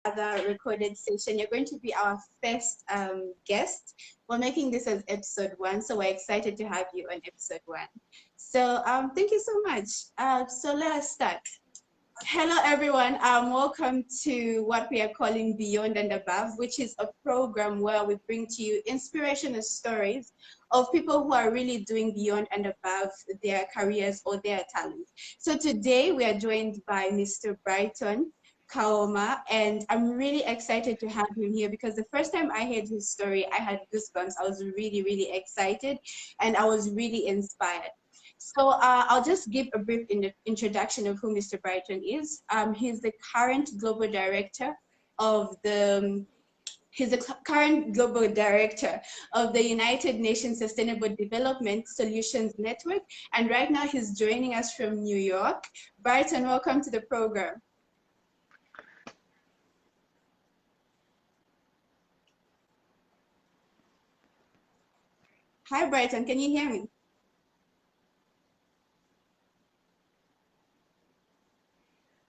other recorded session. You're going to be our first guest. We're making this as episode 1, so we're excited to have you on episode 1. So thank you so much. So let us start. Hello, everyone. Welcome to what we are calling Beyond and Above, which is a program where we bring to you inspirational stories of people who are really doing beyond and above their careers or their talents. So today we are joined by Mr. Brighton Kaoma, and I'm really excited to have him here because the first time I heard his story, I had goosebumps. I was really, really excited and I was really inspired. So I'll just give a brief introduction of who Mr. Brighton is. He's the current global director of the United Nations Sustainable Development Solutions Network, and right now he's joining us from New York. Brighton, welcome to the program. Hi, Brighton, can you hear me?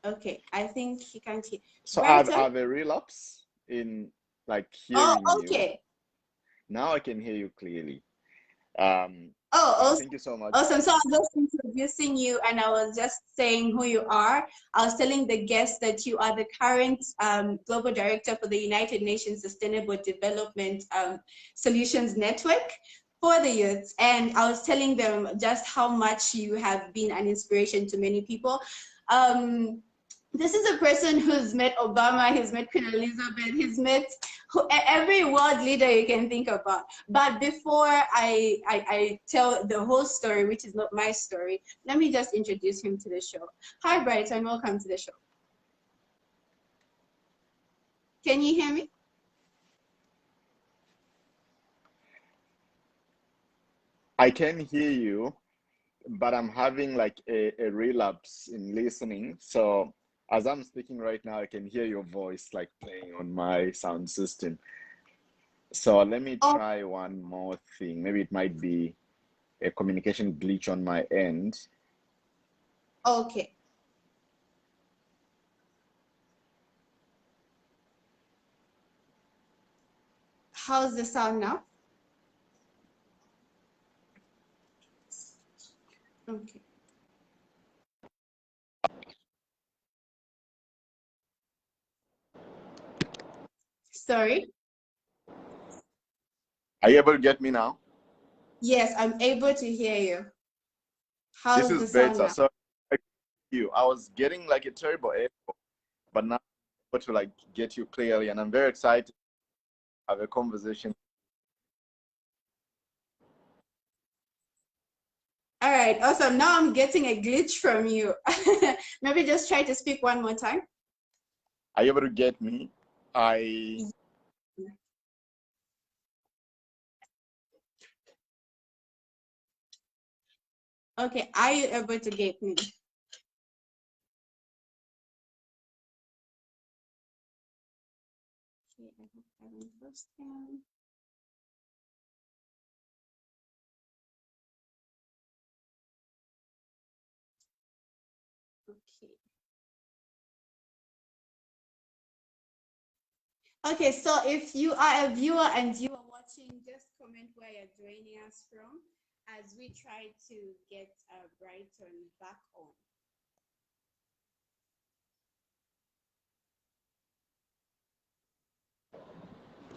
Okay, I think he can't hear. So I have a relapse in like hearing okay. You. Now I can hear you clearly. Awesome. Thank you so much. Awesome. So I was just introducing you and I was just saying who you are. I was telling the guests that you are the current Global Director for the United Nations Sustainable Development Solutions Network for the youth. And I was telling them just how much you have been an inspiration to many people. This is a person who's met Obama, he's met Queen Elizabeth, he's met every world leader you can think about. But before I tell the whole story, which is not my story, let me just introduce him to the show. Hi, Brighton, welcome to the show. Can you hear me? I can hear you, but I'm having like a relapse in listening. So as I'm speaking right now, I can hear your voice like playing on my sound system. So let me try one more thing. Maybe it might be a communication glitch on my end. Okay. How's the sound now? Okay. Sorry? Are you able to get me now? Yes, I'm able to hear you. How's this is the sound better. now? So I was getting like a terrible echo, but now I'm able to like get you clearly, and I'm very excited to have a conversation. All right, awesome. Now I'm getting a glitch from you. Maybe just try to speak one more time. Are you able to get me? Okay, are you able to get me? Okay, I hope I don't first down. Okay. Okay, so if you are a viewer and you are watching, just comment where you're joining us from as we try to get Brighton back on.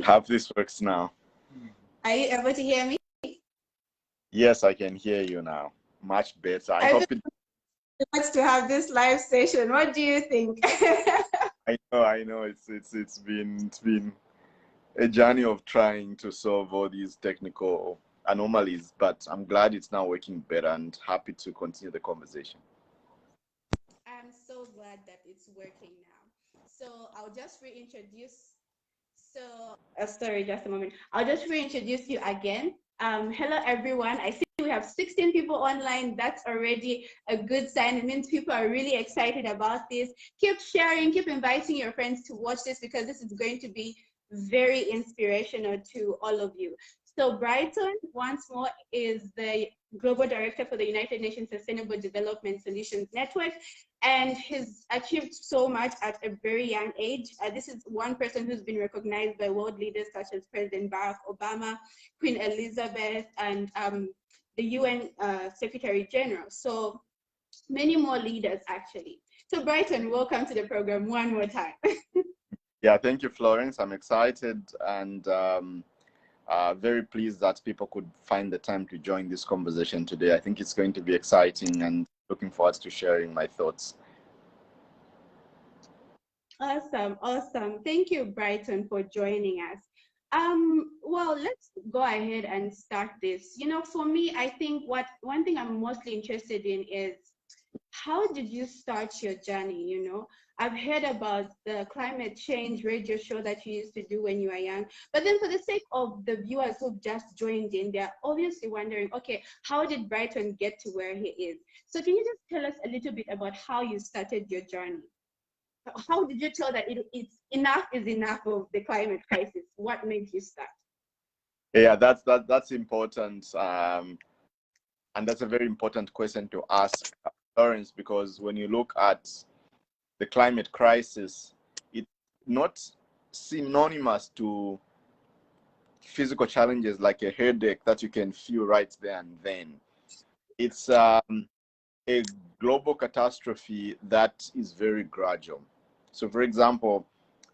Hope this works now. Are you able to hear me? Yes, I can hear you now. Much better. I hope it wants to have this live session. What do you think? I know. It's been a journey of trying to solve all these technical anomalies, but I'm glad it's now working better and happy to continue the conversation. I'm so glad that it's working now. So I'll just reintroduce. Sorry, just a moment. I'll just reintroduce you again. Hello, everyone. I see we have 16 people online. That's already a good sign. It means people are really excited about this. Keep sharing, keep inviting your friends to watch this because this is going to be very inspirational to all of you. So Brighton, once more, is the Global Director for the United Nations Sustainable Development Solutions Network, and he's achieved so much at a very young age. This is one person who's been recognized by world leaders such as President Barack Obama, Queen Elizabeth, and the UN Secretary General. So many more leaders, actually. So Brighton, welcome to the program one more time. Yeah, thank you, Florence. I'm excited and very pleased that people could find the time to join this conversation today. I think it's going to be exciting and looking forward to sharing my thoughts. Awesome, awesome. Thank you, Brighton, for joining us. Well, let's go ahead and start this. You know, for me, I think one thing I'm mostly interested in is how did you start your journey? You know, I've heard about the climate change radio show that you used to do when you were young, but then for the sake of the viewers who've just joined in, they're obviously wondering, okay, how did Brighton get to where he is? So can you just tell us a little bit about how you started your journey? How did you tell that it's enough is enough of the climate crisis? What made you start? Yeah, that's important. And that's a very important question to ask, Florence, because when you look at the climate crisis, it's not synonymous to physical challenges like a headache that you can feel right there and then. It's a global catastrophe that is very gradual. So, for example,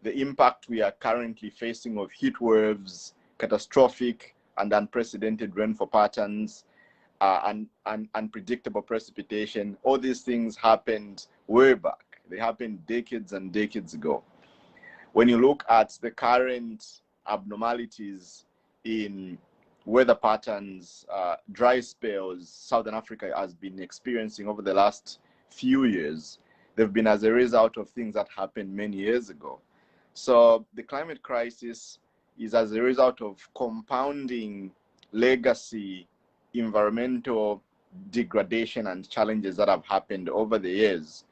the impact we are currently facing of heat waves, catastrophic and unprecedented rainfall patterns, and unpredictable precipitation, all these things happened way back. They happened decades and decades ago. When you look at the current abnormalities in weather patterns, dry spells Southern Africa has been experiencing over the last few years, they've been as a result of things that happened many years ago. So the climate crisis is as a result of compounding legacy environmental degradation and challenges that have happened over the years.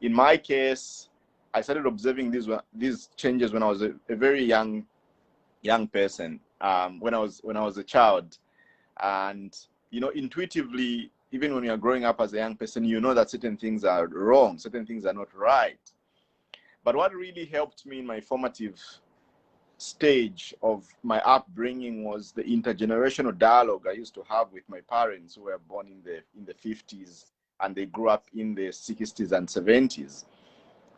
In my case, I started observing these changes when I was a very young person, when I was a child. And you know, intuitively, even when you're growing up as a young person, you know that certain things are wrong, certain things are not right. But what really helped me in my formative stage of my upbringing was the intergenerational dialogue I used to have with my parents who were born in the 50s and they grew up in the 60s and 70s,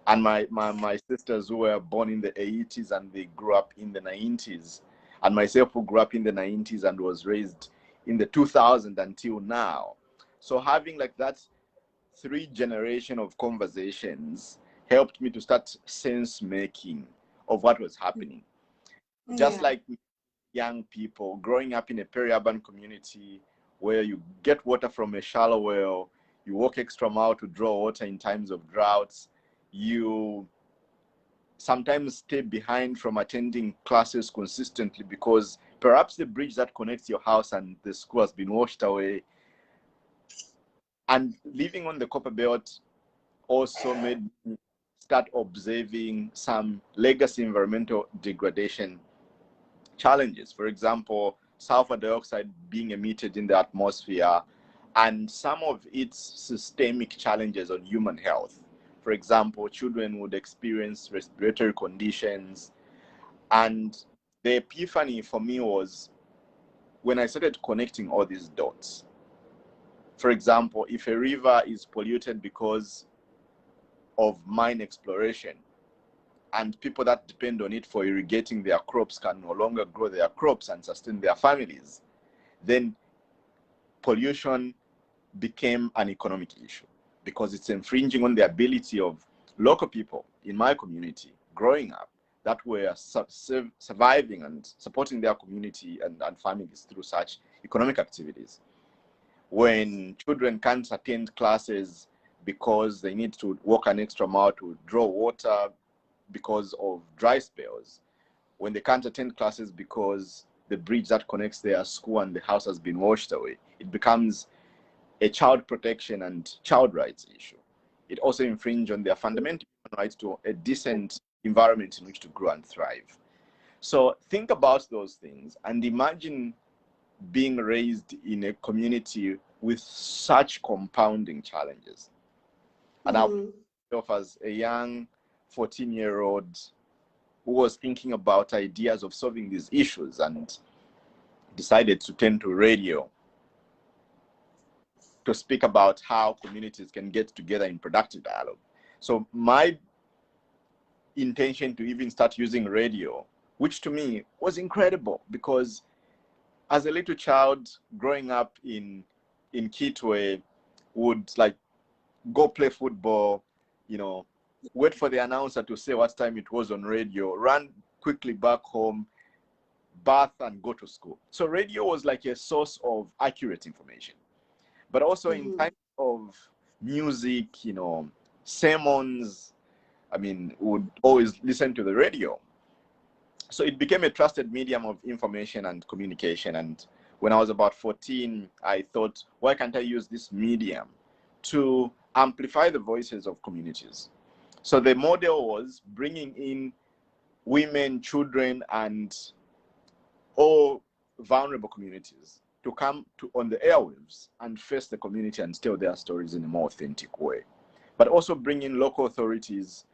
and my sisters who were born in the 80s and they grew up in the 90s, and myself who grew up in the 90s and was raised in the 2000s until now. So having like that 3 generation of conversations helped me to start sense making of what was happening. Just like young people growing up in a peri-urban community where you get water from a shallow well, you walk extra mile to draw water in times of droughts, you sometimes stay behind from attending classes consistently because perhaps the bridge that connects your house and the school has been washed away. And living on the Copper Belt also made me start observing some legacy environmental degradation challenges. For example, sulfur dioxide being emitted in the atmosphere and some of its systemic challenges on human health. For example, children would experience respiratory conditions. And the epiphany for me was when I started connecting all these dots. For example, if a river is polluted because of mine exploration, and people that depend on it for irrigating their crops can no longer grow their crops and sustain their families, then pollution became an economic issue because it's infringing on the ability of local people in my community growing up that were surviving and supporting their community and families through such economic activities. When children can't attend classes because they need to walk an extra mile to draw water because of dry spells, when they can't attend classes because the bridge that connects their school and the house has been washed away, it becomes a child protection and child rights issue. It also infringes on their fundamental rights to a decent environment in which to grow and thrive. So think about those things and imagine being raised in a community with such compounding challenges. And I myself as a young 14-year-old who was thinking about ideas of solving these issues and decided to turn to radio to speak about how communities can get together in productive dialogue. So my intention to even start using radio, which to me was incredible, because as a little child growing up in Kitwe, would like go play football, you know, wait for the announcer to say what time it was on radio, run quickly back home, bath and go to school. So radio was like a source of accurate information. But also in times of music, you know, sermons, I mean, would always listen to the radio. So it became a trusted medium of information and communication. And when I was about 14, I thought, why can't I use this medium to amplify the voices of communities? So the model was bringing in women, children, and all vulnerable communities to come on the airwaves and face the community and tell their stories in a more authentic way. But also bring in local authorities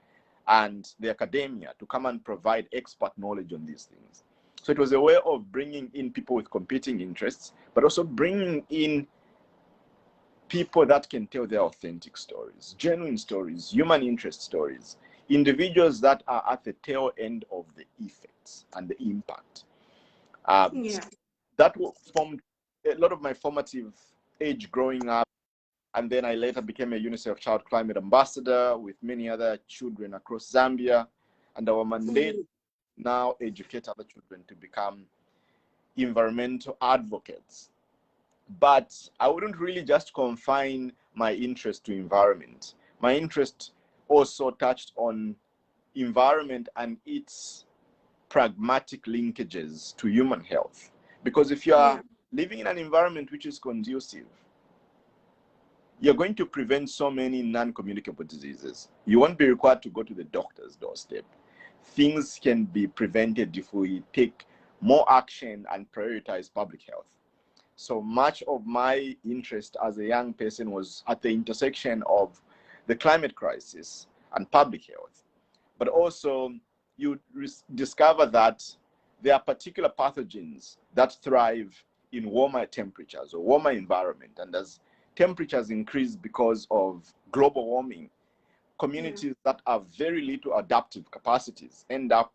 and the academia to come and provide expert knowledge on these things. So it was a way of bringing in people with competing interests, but also bringing in people that can tell their authentic stories, genuine stories, human interest stories, individuals that are at the tail end of the effects and the impact. That formed a lot of my formative age growing up. And then I later became a UNICEF Child Climate Ambassador with many other children across Zambia. And our mandate now educate other children to become environmental advocates. But I wouldn't really just confine my interest to environment. My interest also touched on environment and its pragmatic linkages to human health. Because if you are living in an environment which is conducive, you're going to prevent so many non-communicable diseases. You won't be required to go to the doctor's doorstep. Things can be prevented if we take more action and prioritize public health. So much of my interest as a young person was at the intersection of the climate crisis and public health. But also, you discover that there are particular pathogens that thrive in warmer temperatures or warmer environment. And as temperatures increase because of global warming, communities that have very little adaptive capacities end up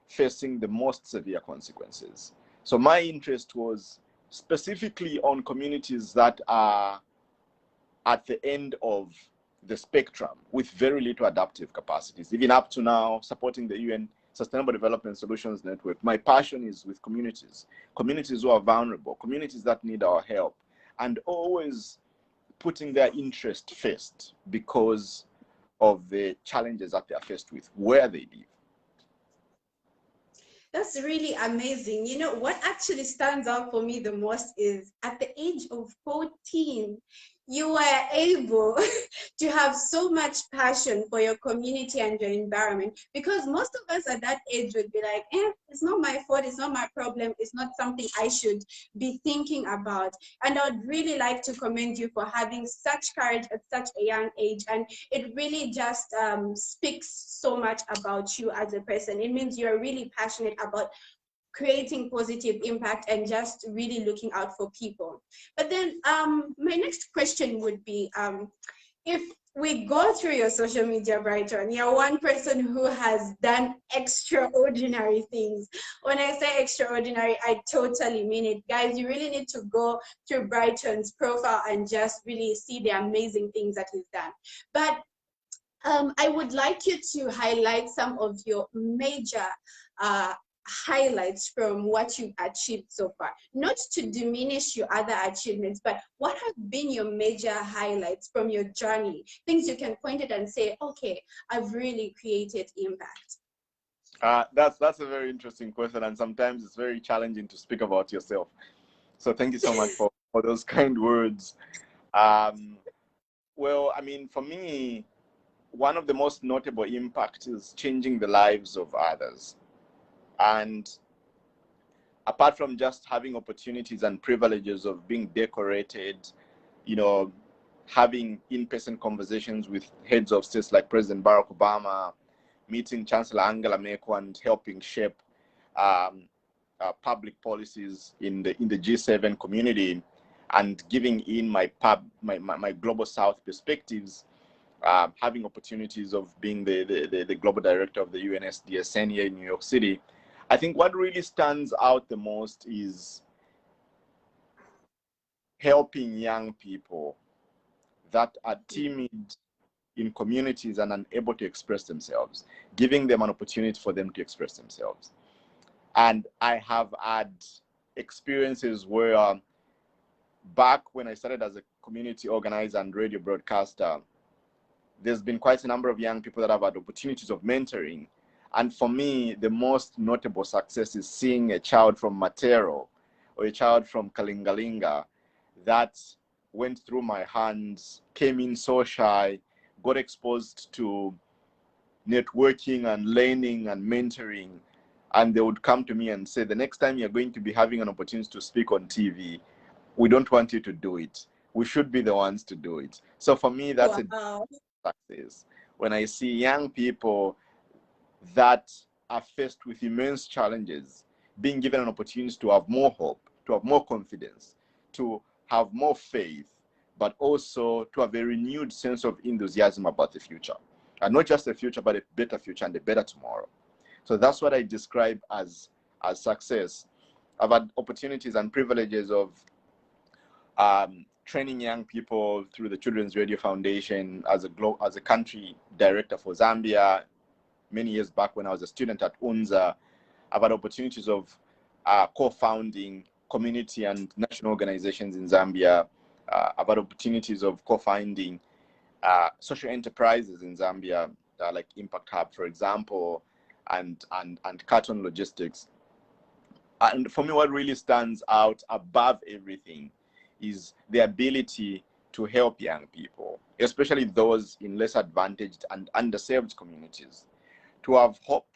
facing the most severe consequences. So my interest was specifically on communities that are at the end of the spectrum with very little adaptive capacities. Even up to now, supporting the UN Sustainable Development Solutions Network, my passion is with communities who are vulnerable, communities that need our help, and always putting their interest first because of the challenges that they are faced with where they live. That's really amazing. You know, what actually stands out for me the most is at the age of 14, you were able to have so much passion for your community and your environment, because most of us at that age would be like, it's not my fault, it's not my problem, it's not something I should be thinking about. And I would really like to commend you for having such courage at such a young age. And it really just speaks so much about you as a person. It means you're really passionate about creating positive impact and just really looking out for people. But then my next question would be, if we go through your social media, Brighton, you're one person who has done extraordinary things. When I say extraordinary, I totally mean it. Guys, you really need to go through Brighton's profile and just really see the amazing things that he's done. But I would like you to highlight some of your major highlights from what you've achieved so far. Not to diminish your other achievements, but what have been your major highlights from your journey? Things you can point it and say, okay, I've really created impact. That's a very interesting question, and sometimes it's very challenging to speak about yourself. So thank you so much for those kind words. Well, I mean, for me, one of the most notable impacts is changing the lives of others. And apart from just having opportunities and privileges of being decorated, you know, having in-person conversations with heads of states like President Barack Obama, meeting Chancellor Angela Merkel and helping shape public policies in the G7 community, and giving in my global South perspectives, having opportunities of being the global director of the UNSDSN here in New York City. I think what really stands out the most is helping young people that are timid in communities and unable to express themselves, giving them an opportunity for them to express themselves. And I have had experiences where back when I started as a community organizer and radio broadcaster, there's been quite a number of young people that have had opportunities of mentoring. And for me, the most notable success is seeing a child from Matero or a child from Kalingalinga that went through my hands, came in so shy, got exposed to networking and learning and mentoring. And they would come to me and say, the next time you're going to be having an opportunity to speak on TV, we don't want you to do it. We should be the ones to do it. So for me, that's Wow. a success. When I see young people that are faced with immense challenges being given an opportunity to have more hope, to have more confidence, to have more faith, but also to have a renewed sense of enthusiasm about the future. And not just the future, but a better future and a better tomorrow. So that's what I describe as success. I've had opportunities and privileges of training young people through the Children's Radio Foundation as a country director for Zambia many years back when I was a student at UNZA. I've had opportunities of co-founding community and national organizations in Zambia. I've had opportunities of co-founding social enterprises in Zambia, like Impact Hub, for example, and Carton Logistics. And for me, what really stands out above everything is the ability to help young people, especially those in less advantaged and underserved communities, to have hope,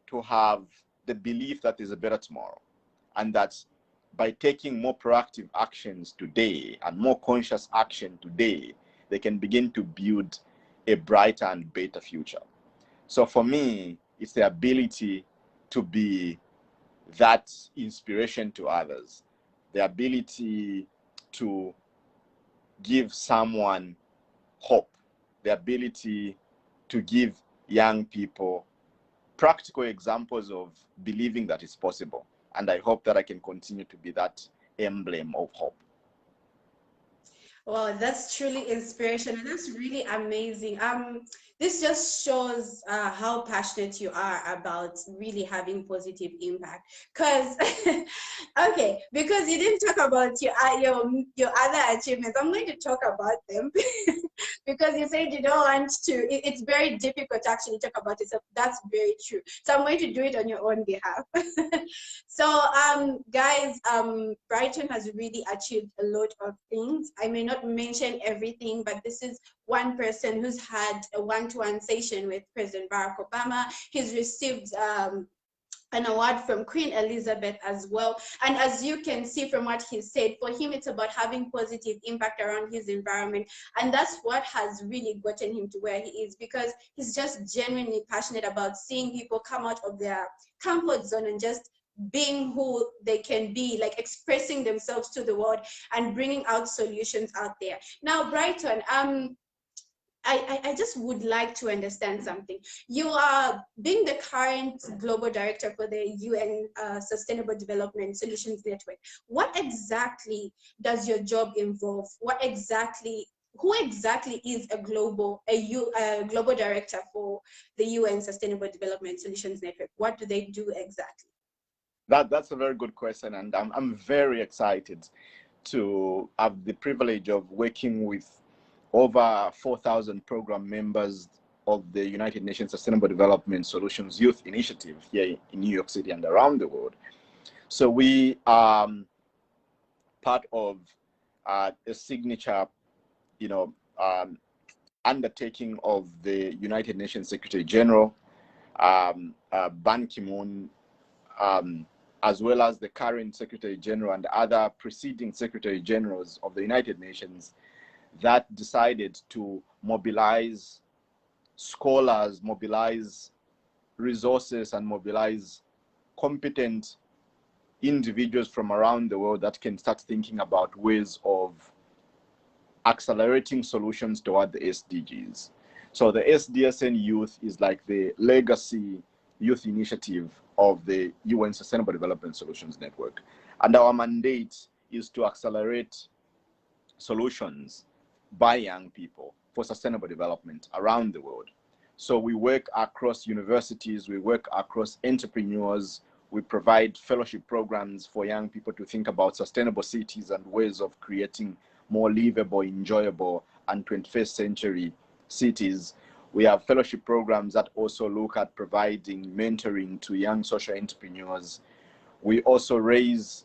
to have the belief that there's a better tomorrow, and that by taking more proactive actions today and more conscious action today, they can begin to build a brighter and better future. So for me, it's the ability to be that inspiration to others, the ability to give someone hope, the ability to give young people practical examples of believing that it's possible. And I hope that I can continue to be that emblem of hope. Wow, that's truly inspirational. That's really amazing. This just shows how passionate you are about really having positive impact. Because, okay, because you didn't talk about your other achievements, I'm going to talk about them. Because you said you don't want to. It's very difficult to actually talk about it. So that's very true. So I'm going to do it on your own behalf. So, guys, Brighton has really achieved a lot of things. I may not mention everything, but this is one person who's had a one-to-one session with President Barack Obama. He's received an award from Queen Elizabeth as well. And as you can see from what he said, for him, it's about having positive impact around his environment. And that's what has really gotten him to where he is, because he's just genuinely passionate about seeing people come out of their comfort zone and just being who they can be, like expressing themselves to the world and bringing out solutions out there. Now, Brighton, I just would like to understand something. You are being the current global director for the UN Sustainable Development Solutions Network. What exactly does your job involve? Who exactly is a global director for the UN Sustainable Development Solutions Network? What do they do exactly? That's a very good question, and I'm very excited to have the privilege of working with over 4,000 program members of the United Nations Sustainable Development Solutions Youth Initiative here in New York City and around the world. So we are part of a signature, undertaking of the United Nations Secretary General, Ban Ki-moon, as well as the current Secretary General and other preceding Secretary Generals of the United Nations, that decided to mobilize scholars, mobilize resources, and mobilize competent individuals from around the world that can start thinking about ways of accelerating solutions toward the SDGs. So the SDSN Youth is like the legacy youth initiative of the UN Sustainable Development Solutions Network. And our mandate is to accelerate solutions by young people for sustainable development around the world. So we work across universities, we work across entrepreneurs, we provide fellowship programs for young people to think about sustainable cities and ways of creating more livable, enjoyable, and 21st century cities. We have fellowship programs that also look at providing mentoring to young social entrepreneurs. We also raise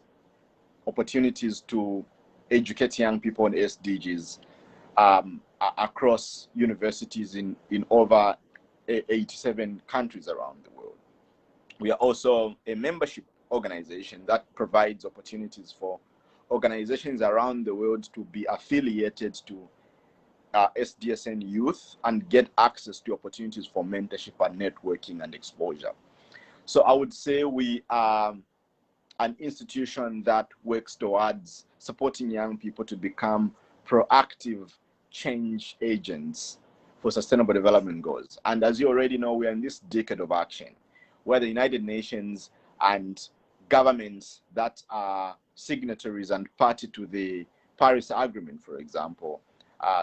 opportunities to educate young people on SDGs across universities in over 87 countries around the world. We are also a membership organization that provides opportunities for organizations around the world to be affiliated to SDSN Youth and get access to opportunities for mentorship and networking and exposure. So I would say we are an institution that works towards supporting young people to become proactive change agents for sustainable development goals. And as you already know, we are in this decade of action where the United Nations and governments that are signatories and party to the Paris Agreement, for example,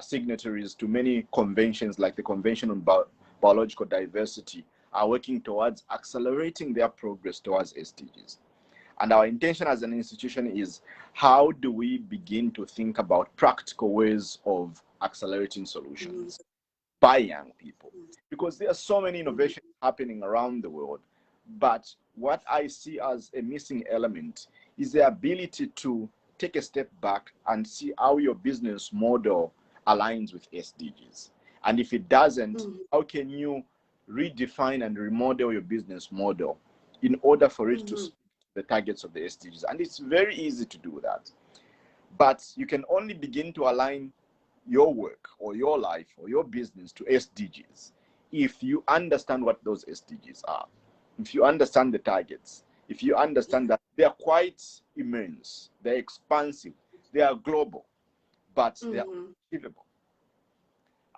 signatories to many conventions like the Convention on Biological Diversity, are working towards accelerating their progress towards SDGs. And our intention as an institution is, how do we begin to think about practical ways of accelerating solutions by young people? Because there are so many innovations happening around the world, but what I see as a missing element is the ability to take a step back and see how your business model aligns with SDGs. And if it doesn't, how can you redefine and remodel your business model in order for it to the targets of the SDGs? And it's very easy to do that. But you can only begin to align your work or your life or your business to SDGs if you understand what those SDGs are, if you understand the targets, if you understand that they are quite immense, they're expansive, they are global, but they are achievable.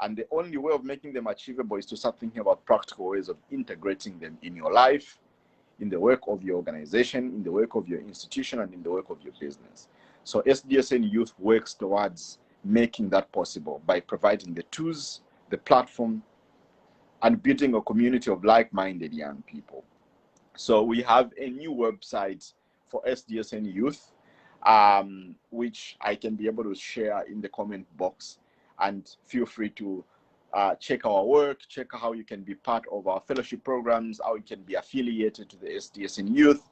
And the only way of making them achievable is to start thinking about practical ways of integrating them in your life, in the work of your organization, in the work of your institution, and in the work of your business. So SDSN Youth works towards making that possible by providing the tools, the platform, and building a community of like-minded young people. So we have a new website for SDSN Youth, which I can be able to share in the comment box, and feel free to check our work, check how you can be part of our fellowship programs, how you can be affiliated to the SDSN Youth,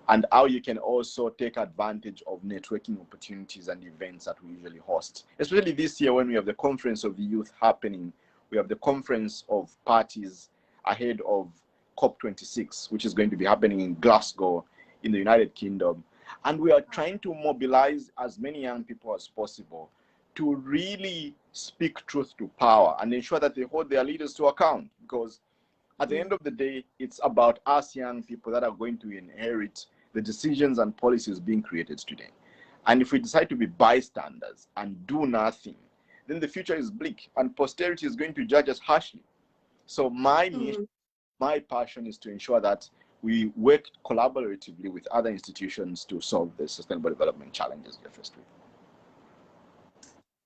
and how you can also take advantage of networking opportunities and events that we usually host. Especially this year when we have the Conference of the Youth happening, we have the Conference of Parties ahead of COP26, which is going to be happening in Glasgow in the United Kingdom. And we are trying to mobilize as many young people as possible to really speak truth to power and ensure that they hold their leaders to account. Because at the end of the day, it's about us young people that are going to inherit the decisions and policies being created today. And if we decide to be bystanders and do nothing, then the future is bleak and posterity is going to judge us harshly. So my mission, my passion is to ensure that we work collaboratively with other institutions to solve the sustainable development challenges we're faced with.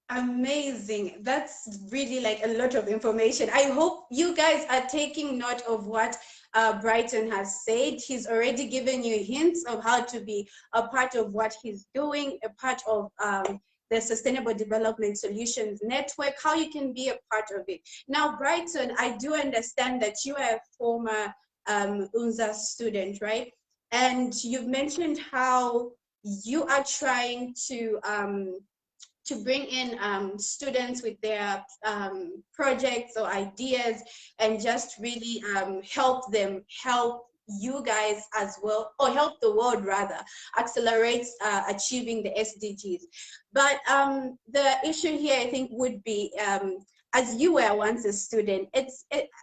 Amazing. That's really like a lot of information. I hope you guys are taking note of what Brighton has said. He's already given you hints of how to be a part of what he's doing, a part of the Sustainable Development Solutions Network, how you can be a part of it. Now, Brighton, I do understand that you are a former UNZA student, right? And you've mentioned how you are trying to bring in students with their projects or ideas and just really help them help you guys as well, or help the world rather, accelerate achieving the SDGs. But the issue here, I think, would be, as you were once a student, I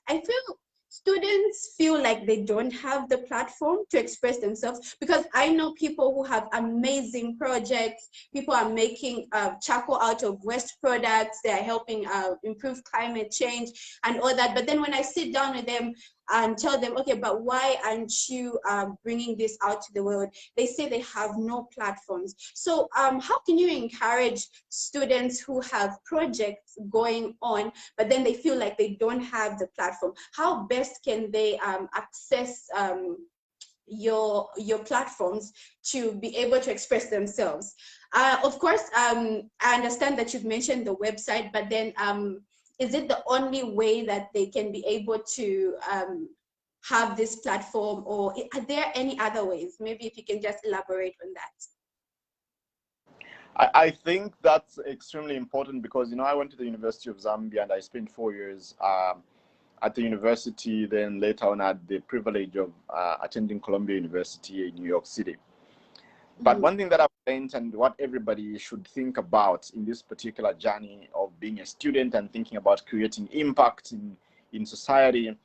feel students feel like they don't have the platform to express themselves, because I know people who have amazing projects. People are making charcoal out of waste products. They are helping improve climate change and all that. But then when I sit down with them and tell them, okay, but why aren't you bringing this out to the world? They say they have no platforms. So how can you encourage students who have projects going on, but then they feel like they don't have the platform? How best can they access your platforms to be able to express themselves? Of course, I understand that you've mentioned the website, but then is it the only way that they can be able to have this platform, or are there any other ways? Maybe if you can just elaborate on that. I think that's extremely important because, I went to the University of Zambia and I spent 4 years at the university. Then later on, I had the privilege of attending Columbia University in New York City. But one thing that I've learned, and what everybody should think about in this particular journey of being a student and thinking about creating impact in society,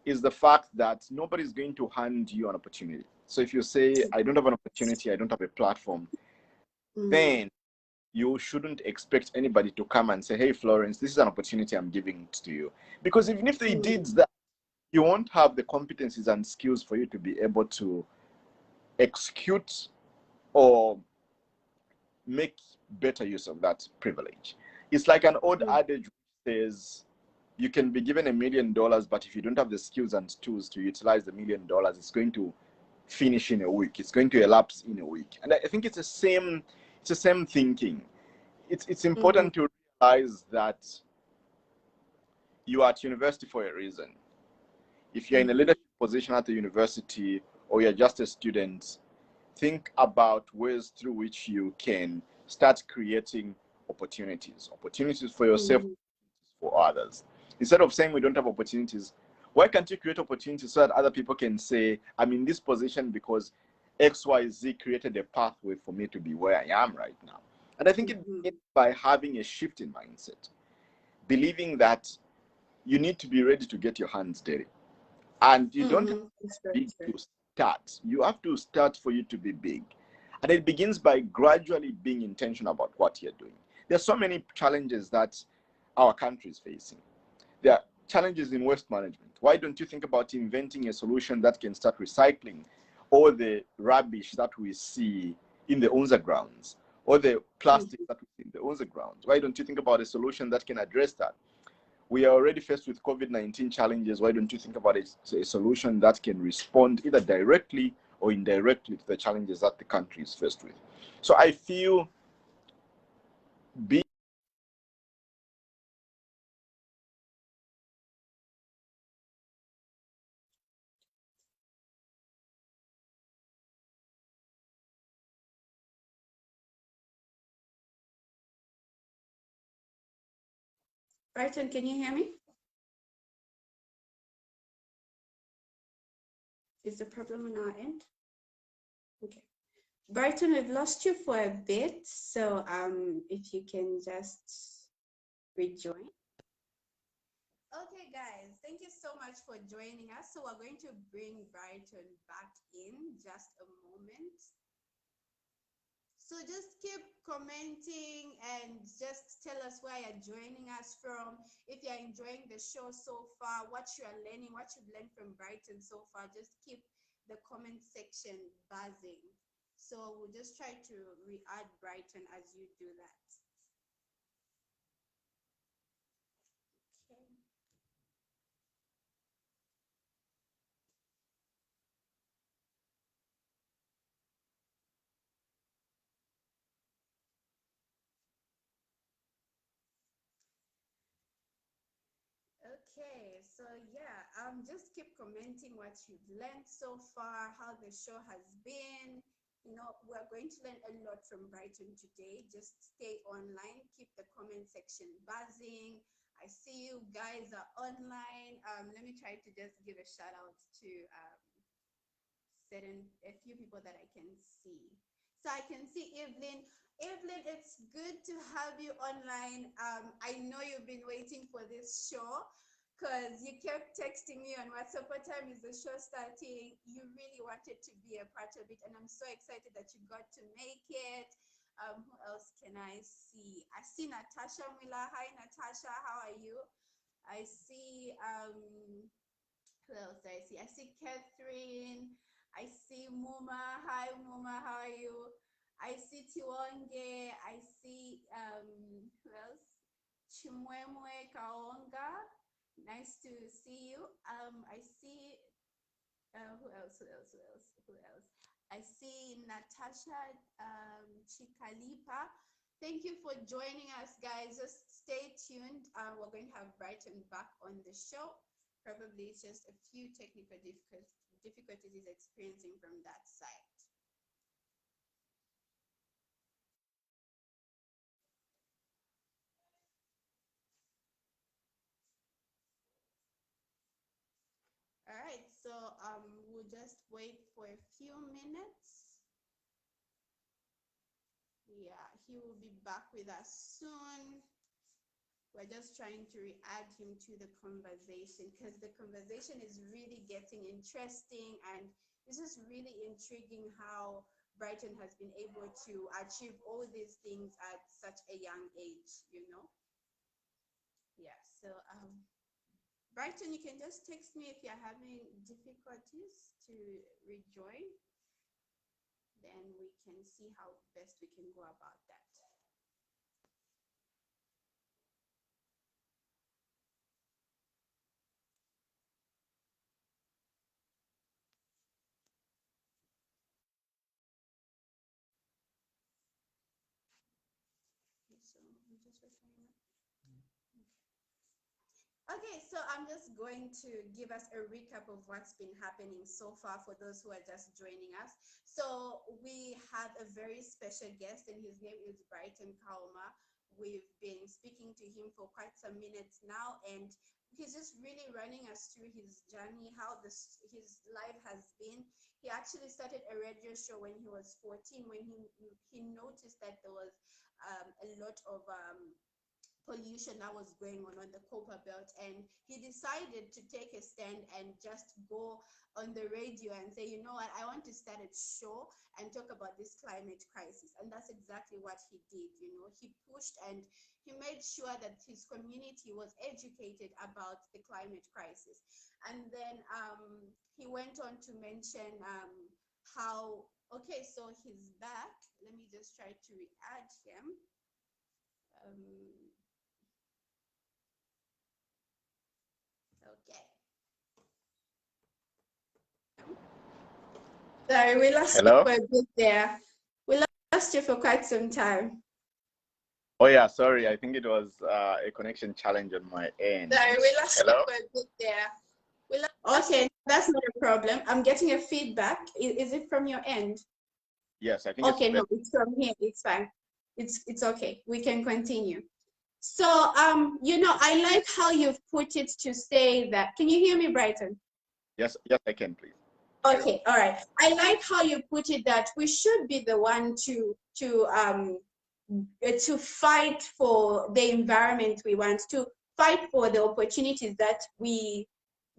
is the fact that nobody's going to hand you an opportunity. So if you say, I don't have an opportunity, I don't have a platform, then you shouldn't expect anybody to come and say, hey, Florence, this is an opportunity I'm giving to you. Because even if they did that, you won't have the competencies and skills for you to be able to execute or make better use of that privilege. It's like an old adage which says, you can be given $1 million, but if you don't have the skills and tools to utilize the $1 million, it's going to finish in a week. It's going to elapse in a week. And I think it's the same thinking. It's important to realize that you are at university for a reason. If you're in a leadership position at the university, or you're just a student, think about ways through which you can start creating opportunities for yourself, for others. Instead of saying we don't have opportunities, why can't you create opportunities so that other people can say, I'm in this position because XYZ created a pathway for me to be where I am right now? And I think it begins by having a shift in mindset, believing that you need to be ready to get your hands dirty. And you don't have to be big to start. You have to start for you to be big. And it begins by gradually being intentional about what you're doing. There's so many challenges that our country is facing. There are challenges in waste management. Why don't you think about inventing a solution that can start recycling all the rubbish that we see in the Unza grounds, or the plastic that we see in the Unza grounds? Why don't you think about a solution that can address that? We are already faced with COVID-19 challenges. Why don't you think about a solution that can respond either directly or indirectly to the challenges that the country is faced with? So I feel being Brighton, can you hear me? Is the problem on our end? Okay. Brighton, we've lost you for a bit, so if you can just rejoin. Okay, guys, thank you so much for joining us. So we're going to bring Brighton back in just a moment. So just keep commenting and just tell us where you're joining us from. If you're enjoying the show so far, what you are learning, what you've learned from Brighton so far, just keep the comment section buzzing. So we'll just try to re-add Brighton as you do that. Okay. Okay, so yeah, just keep commenting what you've learned so far, how the show has been. We're going to learn a lot from Brighton today. Just stay online, keep the comment section buzzing. I see you guys are online. Let me try to just give a shout out to a few people that I can see. So I can see Evelyn. Evelyn, it's good to have you online. I know you've been waiting for this show because you kept texting me on WhatsApp, what time is the show starting? You really wanted to be a part of it, and I'm so excited that you got to make it. Who else can I see? I see Natasha Miller. Hi, Natasha. How are you? I see, who else do I see? I see Catherine. I see Muma. Hi, Muma. How are you? I see Tiwonge. I see, who else? Chimwemwe Kaonga. Nice to see you. I see, who else? I see Natasha Chikalipa. Thank you for joining us, guys. Just stay tuned. We're going to have Brighton back on the show. Probably it's just a few technical difficulties he's experiencing from that side. All right, so we'll just wait for a few minutes. Yeah, he will be back with us soon. We're just trying to re-add him to the conversation because the conversation is really getting interesting, and it's just really intriguing how Brighton has been able to achieve all these things at such a young age, you know? Yeah, so Brighton, you can just text me if you're having difficulties to rejoin. Then we can see how best we can go about that. Okay, so I'm just returning. Okay, so I'm just going to give us a recap of what's been happening so far for those who are just joining us. So we had a very special guest, and his name is Brighton Kaoma. We've been speaking to him for quite some minutes now, and he's just really running us through his journey, how his life has been. He actually started a radio show when he was 14, when he noticed that there was a lot of pollution that was going on the Copper Belt, and he decided to take a stand and just go on the radio and say, you know what, I want to start a show and talk about this climate crisis. And that's exactly what he did. You know, he pushed and he made sure that his community was educated about the climate crisis. And then he went on to mention how, okay, so he's back. Let me just try to re-add him. Okay. Sorry, we lost you for a bit there. We lost you for quite some time. Oh yeah, sorry. I think it was a connection challenge on my end. Sorry, we lost you for a bit there. Okay, that's not a problem. I'm getting a feedback. Is it from your end? Yes, I think. Okay, no, it's from here. It's fine. It's okay. We can continue. So, you know, I like how you've put it to say that. Can you hear me, Brighton? Yes, I can, please. Okay, all right. I like how you put it that we should be the one to fight for the environment we want, to fight for the opportunities that we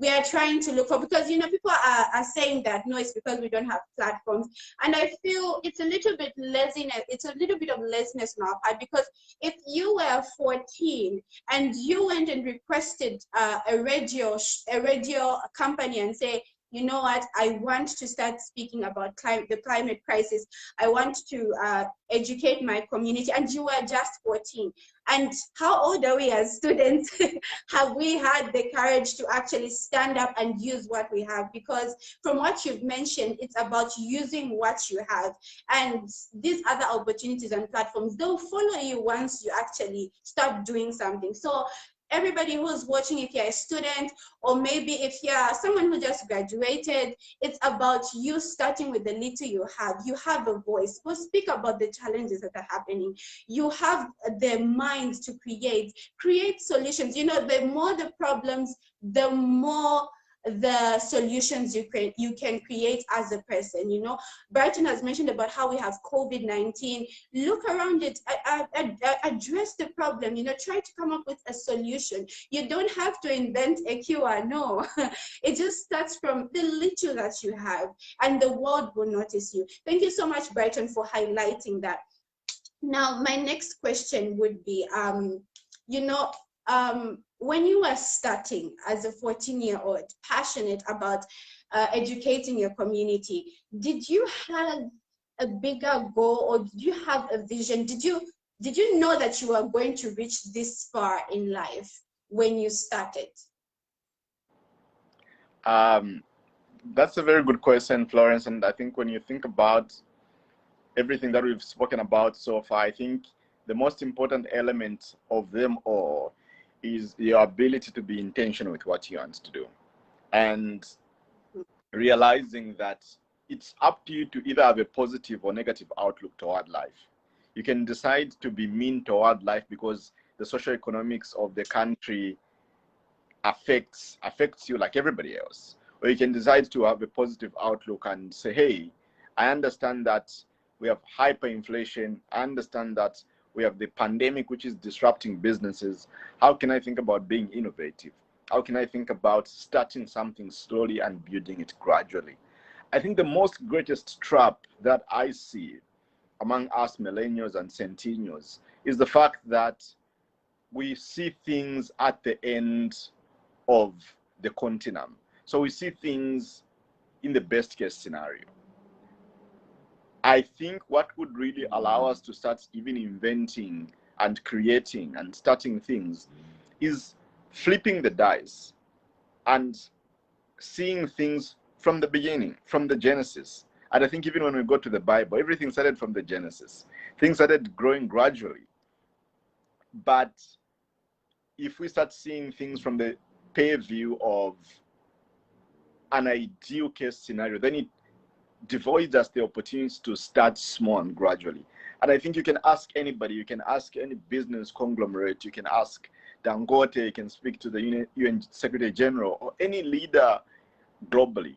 are trying to look for, because, you know, people are saying that, no, it's because we don't have platforms. And I feel it's a little bit laziness. It's a little bit of laziness on our part, because if you were 14 and you went and requested a radio company and say, you know what, I want to start speaking about the climate crisis. I want to educate my community, and you were just 14. And how old are we as students? Have we had the courage to actually stand up and use what we have? Because from what you've mentioned, it's about using what you have. And these other opportunities and platforms, they'll follow you once you actually start doing something. So everybody who's watching, if you're a student, or maybe if you're someone who just graduated, it's about you starting with the little you have. You have a voice. Go speak about the challenges that are happening. You have the mind to create solutions. You know, the more the problems, the more the solutions you can create as a person. You know, Brighton has mentioned about how we have COVID-19. Look around it, address the problem, you know, try to come up with a solution. You don't have to invent a cure, no. It just starts from the little that you have, and the world will notice you. Thank you so much, Brighton, for highlighting that. Now, my next question would be, you know, when you were starting as a 14-year-old, passionate about educating your community, did you have a bigger goal, or did you have a vision? Did you know that you were going to reach this far in life when you started? That's a very good question, Florence. And I think when you think about everything that we've spoken about so far, I think the most important element of them all is your ability to be intentional with what you want to do, and realizing that it's up to you to either have a positive or negative outlook toward life. You can decide to be mean toward life because the socioeconomics of the country affects you like everybody else. Or you can decide to have a positive outlook and say, hey, I understand that we have hyperinflation. I understand that we have the pandemic, which is disrupting businesses. How can I think about being innovative? How can I think about starting something slowly and building it gradually? I think the most greatest trap that I see among us millennials and centennials is the fact that we see things at the end of the continuum. So we see things in the best case scenario. I think what would really allow us to start even inventing and creating and starting things is flipping the dice and seeing things from the beginning, from the Genesis. And I think even when we go to the Bible, everything started from the Genesis. Things started growing gradually. But if we start seeing things from the purview of an ideal case scenario, then it devoids us the opportunity to start small and gradually. And I think you can ask anybody, you can ask any business conglomerate, you can ask Dangote, you can speak to the UN Secretary General or any leader globally.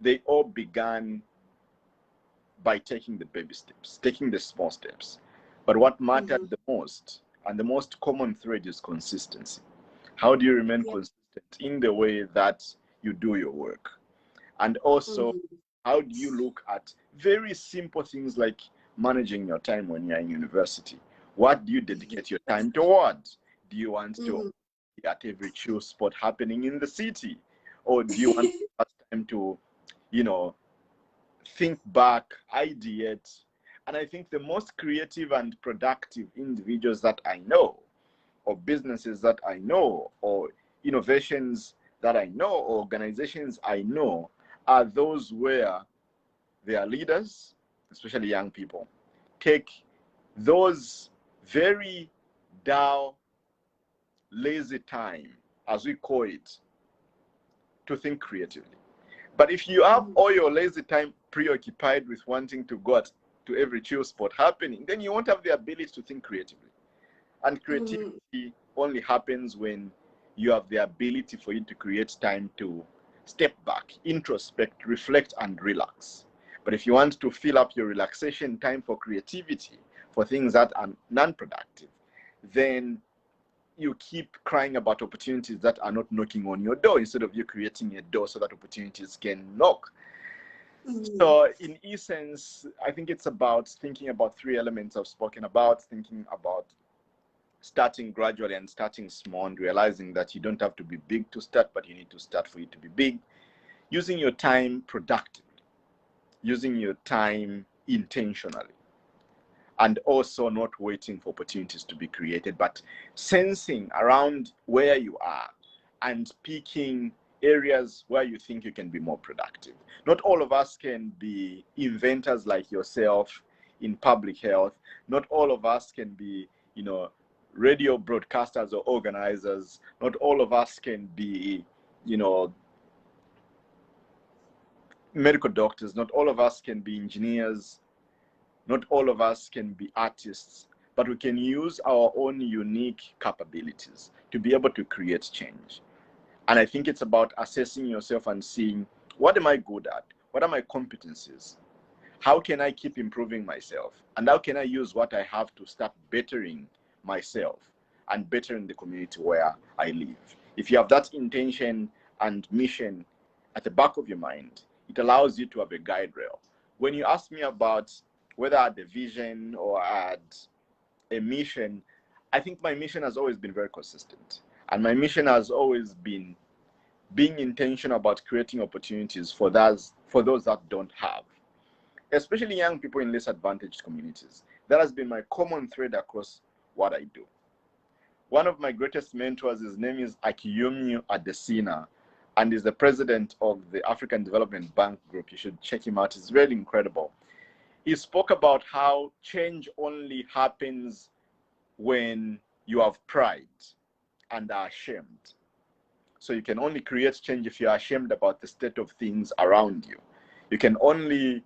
They all began by taking the baby steps, taking the small steps. But what mattered the most, and the most common thread, is consistency. How do you remain consistent in the way that you do your work? And also, how do you look at very simple things like managing your time when you're in university? What do you dedicate your time toward? Do you want to be at every chill spot happening in the city? Or do you want to have time to, you know, think back, ideate? And I think the most creative and productive individuals that I know, or businesses that I know, or innovations that I know, or organizations I know, are those where their leaders, especially young people, take those very dull, lazy time, as we call it, to think creatively. But if you have all your lazy time preoccupied with wanting to go to every chill spot happening, then you won't have the ability to think creatively. And creativity only happens when you have the ability for you to create time to step back, introspect, reflect, and relax. But if you want to fill up your relaxation time for creativity, for things that are non-productive, then you keep crying about opportunities that are not knocking on your door instead of you creating a door so that opportunities can knock. So in essence, I think it's about thinking about three elements I've spoken about: thinking about starting gradually and starting small, and realizing that you don't have to be big to start, but you need to start for it to be big. Using your time productively, using your time intentionally, and also not waiting for opportunities to be created, but sensing around where you are and picking areas where you think you can be more productive. Not all of us can be inventors like yourself in public health. Not all of us can be, you know, radio broadcasters or organizers. Not all of us can be, you know, medical doctors. Not all of us can be engineers. Not all of us can be artists, but we can use our own unique capabilities to be able to create change. And I think it's about assessing yourself and seeing, what am I good at? What are my competencies? How can I keep improving myself? And how can I use what I have to start bettering myself and bettering the community where I live? If you have that intention and mission at the back of your mind, it allows you to have a guide rail. When you ask me about whether I had a vision or I had a mission, I think my mission has always been very consistent. And my mission has always been being intentional about creating opportunities for those that don't have, especially young people in less advantaged communities. That has been my common thread across what I do. One of my greatest mentors, his name is Akiyumi Adesina, and is the president of the African Development Bank Group. You should check him out. It's really incredible. He spoke about how change only happens when you have pride and are ashamed. So you can only create change if you are ashamed about the state of things around you. You can only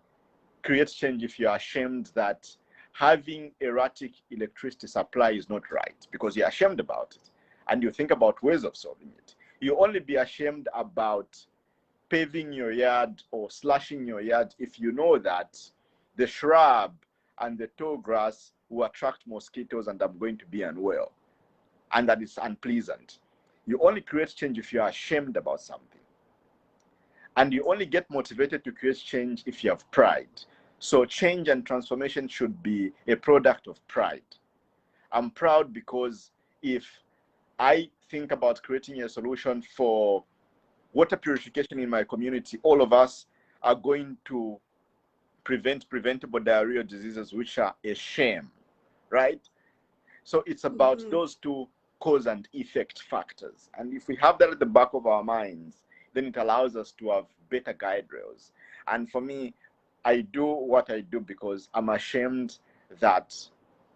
create change if you are ashamed that having erratic electricity supply is not right, because you're ashamed about it and you think about ways of solving it. You only be ashamed about paving your yard or slashing your yard if you know that the shrub and the tall grass will attract mosquitoes and I'm going to be unwell, and that is unpleasant. You only create change if you are ashamed about something. And you only get motivated to create change if you have pride. So change and transformation should be a product of pride. I'm proud because if I think about creating a solution for water purification in my community, all of us are going to prevent preventable diarrheal diseases, which are a shame, right? So it's about those two cause and effect factors. And if we have that at the back of our minds, then it allows us to have better guide rails. And for me, I do what I do because I'm ashamed that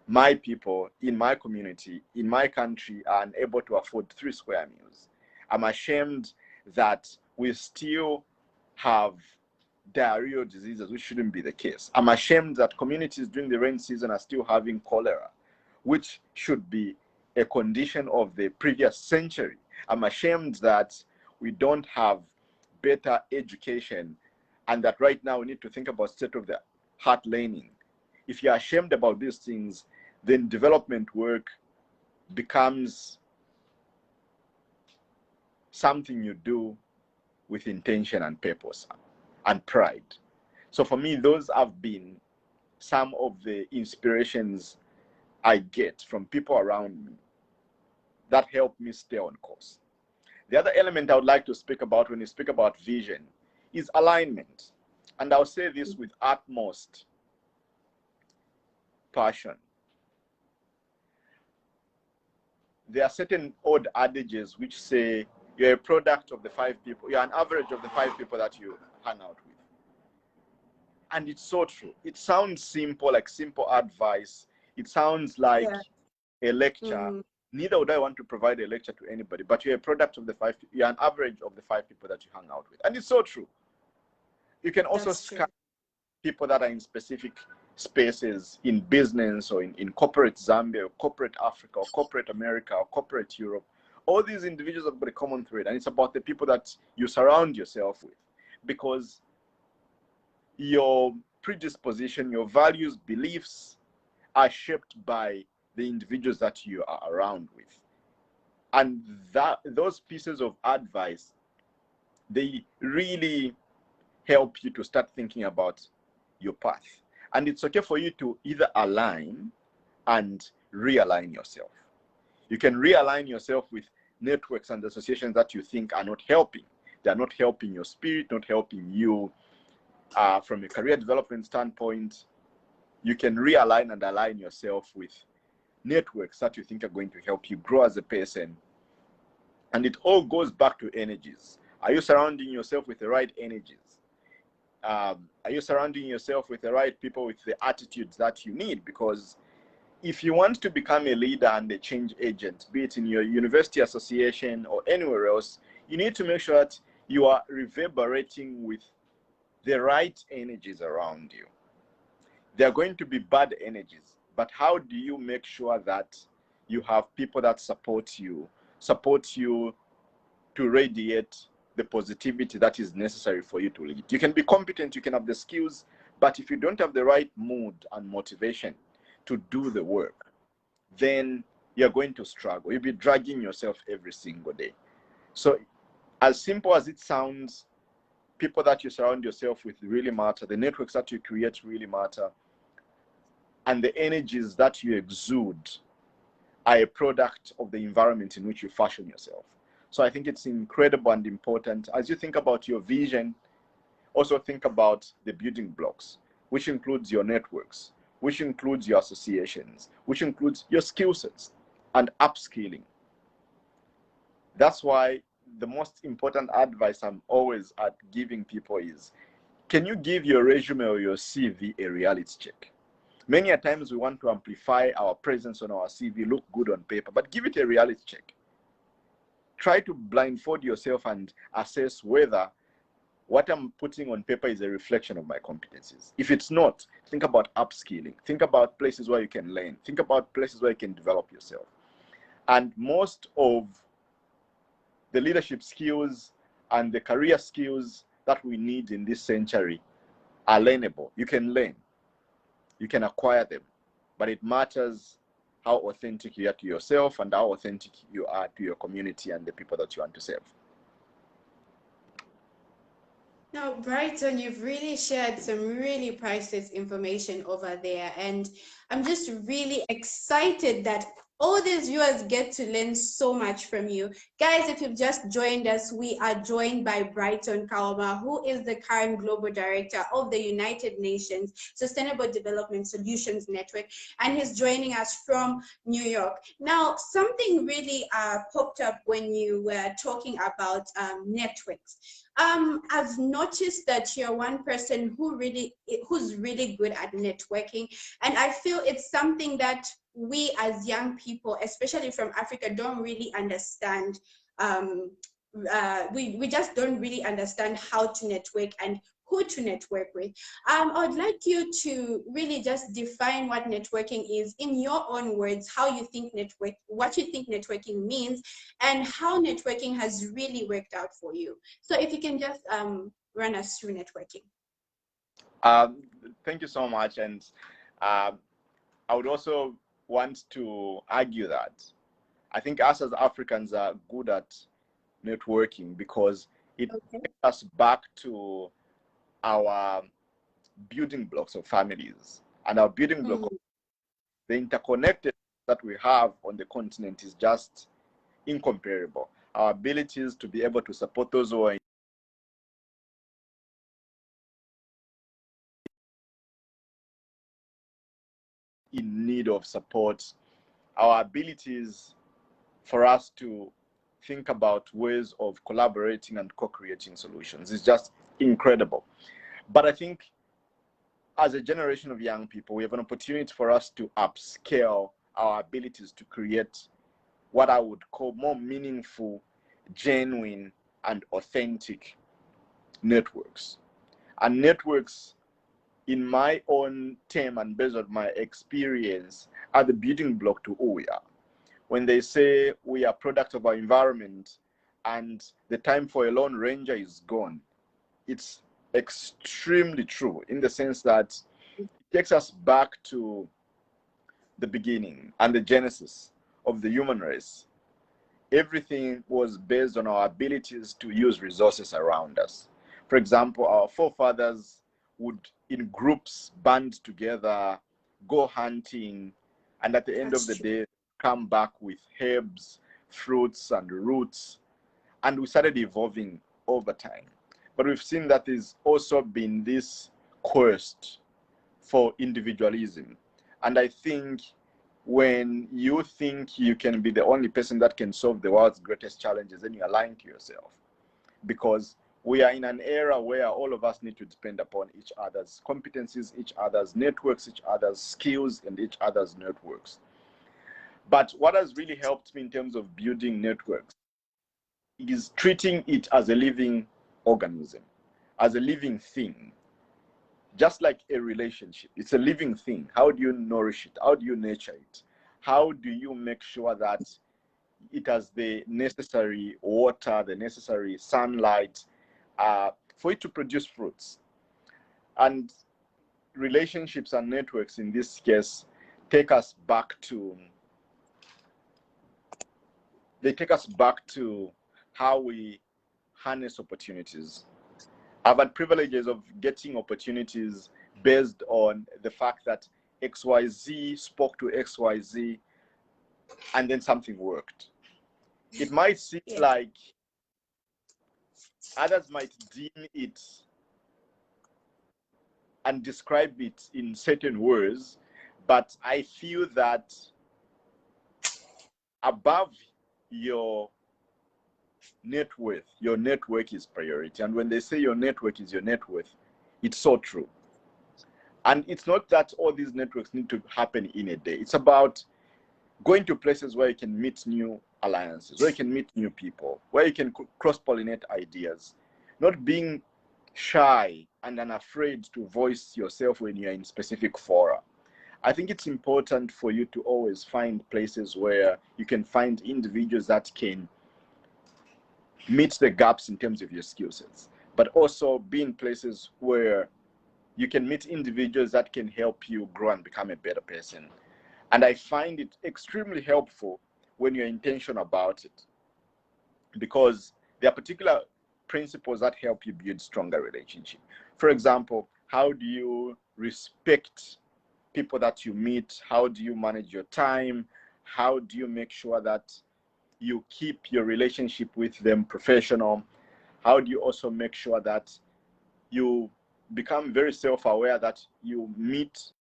my people in my community, in my country, are unable to afford 3 square meals. I'm ashamed that we still have diarrheal diseases, which shouldn't be the case. I'm ashamed that communities during the rain season are still having cholera, which should be a condition of the previous century. I'm ashamed that we don't have better education and that right now we need to think about state of the art learning. If you're ashamed about these things, then development work becomes something you do with intention and purpose and pride. So for me, those have been some of the inspirations I get from people around me that help me stay on course. The other element I would like to speak about when you speak about vision is alignment. And I'll say this with utmost passion. There are certain old adages which say you're a product of the 5 people, you're an average of the 5 people that you hang out with. And it's so true. It sounds simple, like simple advice. It sounds like a lecture. Neither would I want to provide a lecture to anybody, but you're a product of the 5, you're an average of the 5 people that you hang out with. And it's so true. You can also scan people that are in specific spaces in business or in corporate Zambia, or corporate Africa, or corporate America, or corporate Europe. All these individuals have got a common thread, and it's about the people that you surround yourself with, because your predisposition, your values, beliefs are shaped by the individuals that you are around with. And those pieces of advice, they really help you to start thinking about your path. And it's okay for you to either align and realign yourself. You can realign yourself with networks and associations that you think are not helping. They're not helping your spirit, not helping you from a career development standpoint. You can realign and align yourself with networks that you think are going to help you grow as a person. And it all goes back to energies. Are you surrounding yourself with the right energies? Are you surrounding yourself with the right people with the attitudes that you need? Because if you want to become a leader and a change agent, be it in your university association or anywhere else, you need to make sure that you are reverberating with the right energies around you. There are going to be bad energies, but how do you make sure that you have people that support you to radiate the positivity that is necessary for you to lead. You can be competent, you can have the skills, but if you don't have the right mood and motivation to do the work, then you're going to struggle. You'll be dragging yourself every single day. So as simple as it sounds, people that you surround yourself with really matter. The networks that you create really matter. And the energies that you exude are a product of the environment in which you fashion yourself. So I think it's incredible and important. As you think about your vision, also think about the building blocks, which includes your networks, which includes your associations, which includes your skill sets and upskilling. That's why the most important advice I'm always at giving people is, can you give your resume or your CV a reality check? Many a times we want to amplify our presence on our CV, look good on paper, but give it a reality check. Try to blindfold yourself and assess whether what I'm putting on paper is a reflection of my competencies. If it's not, think about upskilling. Think about places where you can learn. Think about places where you can develop yourself. And most of the leadership skills and the career skills that we need in this century are learnable. You can learn. You can acquire them. But it matters how authentic you are to yourself and how authentic you are to your community and the people that you want to serve. Now, Brighton, you've really shared some really priceless information over there. And I'm just really excited that all these viewers get to learn so much from you. Guys, if you've just joined us, we are joined by Brighton Kaoma, who is the current Global Director of the United Nations Sustainable Development Solutions Network, and he's joining us from New York. Now, something really popped up when you were talking about networks. I've noticed that you're one person who's really good at networking, and I feel it's something that we as young people, especially from Africa, don't really understand. We just don't really understand how to network and who to network with. I would like you to really just define what networking is in your own words, how you think what you think networking means, and how networking has really worked out for you. So if you can just run us through networking. Thank you so much. And I would also want to argue that I think us as Africans are good at networking because it takes us back to our building blocks of families, and our building block of the interconnected that we have on the continent is just incomparable. Our abilities to be able to support those who are in need of support, our abilities for us to think about ways of collaborating and co-creating solutions is just incredible. But I think as a generation of young people, we have an opportunity for us to upscale our abilities to create what I would call more meaningful, genuine, and authentic networks. And networks, in my own term and based on my experience, are the building block to who we are. When they say we are product of our environment and the time for a lone ranger is gone, it's extremely true in the sense that it takes us back to the beginning and the genesis of the human race. Everything was based on our abilities to use resources around us. For example, our forefathers would, in groups, band together, go hunting, and at the end of the day, come back with herbs, fruits, and roots. And we started evolving over time. But we've seen that there's also been this quest for individualism. And I think when you think you can be the only person that can solve the world's greatest challenges, then you're lying to yourself. Because we are in an era where all of us need to depend upon each other's competencies, each other's networks, each other's skills, and each other's networks. But what has really helped me in terms of building networks is treating it as a living organism, as a living thing. Just like a relationship, it's a living thing. How do you nourish it? How do you nurture it? How do you make sure that it has the necessary water, the necessary sunlight for it to produce fruits. And relationships and networks in this case take us back to how we harness opportunities. I've had privileges of getting opportunities based on the fact that XYZ spoke to XYZ and then something worked. It might seem like others might deem it and describe it in certain words, but I feel that above your net worth, your network is priority. And when they say your network is your net worth, it's so true. And it's not that all these networks need to happen in a day. It's about going to places where you can meet new alliances, where you can meet new people, where you can cross-pollinate ideas, not being shy and unafraid to voice yourself when you're in specific fora. I think it's important for you to always find places where you can find individuals that can meet the gaps in terms of your skill sets, but also be in places where you can meet individuals that can help you grow and become a better person. And I find it extremely helpful when you're intentional about it, because there are particular principles that help you build stronger relationships. For example, how do you respect people that you meet? How do you manage your time? How do you make sure that you keep your relationship with them professional? How do you also make sure that you become very self-aware that you meet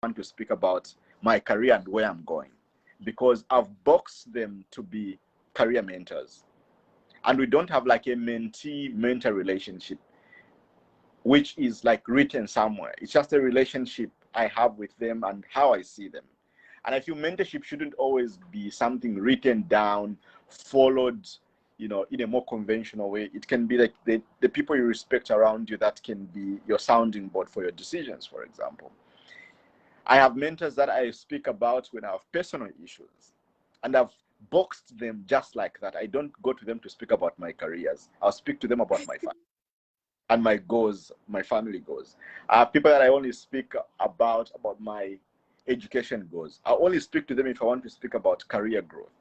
want to speak about my career and where I'm going, because I've boxed them to be career mentors. And we don't have like a mentee-mentor relationship, which is like written somewhere. It's just a relationship I have with them and how I see them. And I feel mentorship shouldn't always be something written down, followed, in a more conventional way. It can be like the people you respect around you that can be your sounding board for your decisions, for example. I have mentors that I speak about when I have personal issues, and I've boxed them just like that. I don't go to them to speak about my careers. I'll speak to them about my family and my goals, my family goals. I have people that I only speak about my education goals. I only speak to them if I want to speak about career growth.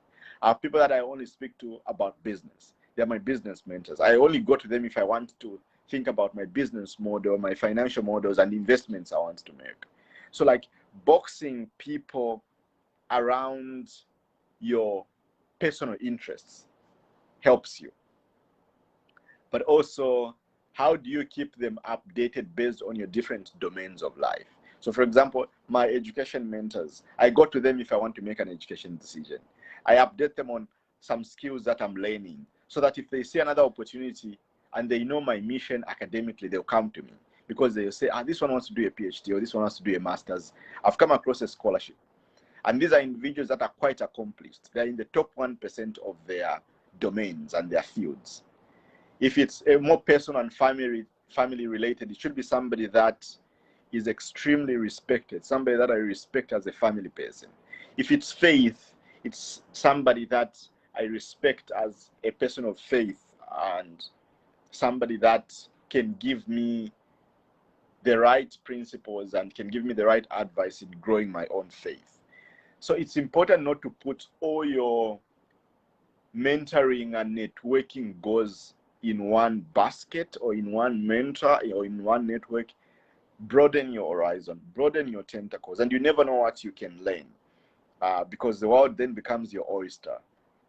I have people that I only speak to about business. They're my business mentors. I only go to them if I want to think about my business model, my financial models, and investments I want to make. So like boxing people around your personal interests helps you. But also, how do you keep them updated based on your different domains of life? So for example, my education mentors, I go to them if I want to make an education decision. I update them on some skills that I'm learning, so that if they see another opportunity and they know my mission academically, they'll come to me, because they'll say, this one wants to do a PhD, or this one wants to do a master's. I've come across a scholarship. And these are individuals that are quite accomplished. They're in the top 1% of their domains and their fields. If it's a more personal and family related, it should be somebody that is extremely respected, somebody that I respect as a family person. If it's faith, it's somebody that I respect as a person of faith, and somebody that can give me the right principles and can give me the right advice in growing my own faith. So it's important not to put all your mentoring and networking goals in one basket or in one mentor or in one network. Broaden your horizon, broaden your tentacles, and you never know what you can learn, because the world then becomes your oyster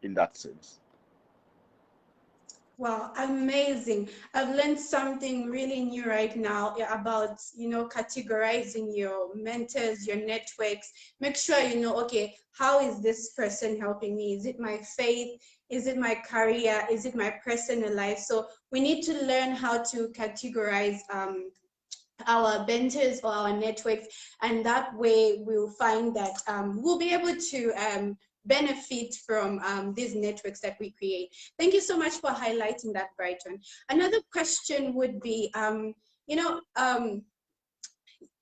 in that sense. Wow, amazing. I've learned something really new right now about, categorizing your mentors, your networks. Make sure you know, okay, how is this person helping me? Is it my faith? Is it my career? Is it my personal life? So we need to learn how to categorize our mentors or our networks, and that way we'll find that we'll be able to benefit from these networks that we create. Thank you so much for highlighting that, Brighton. Another question would be, you know,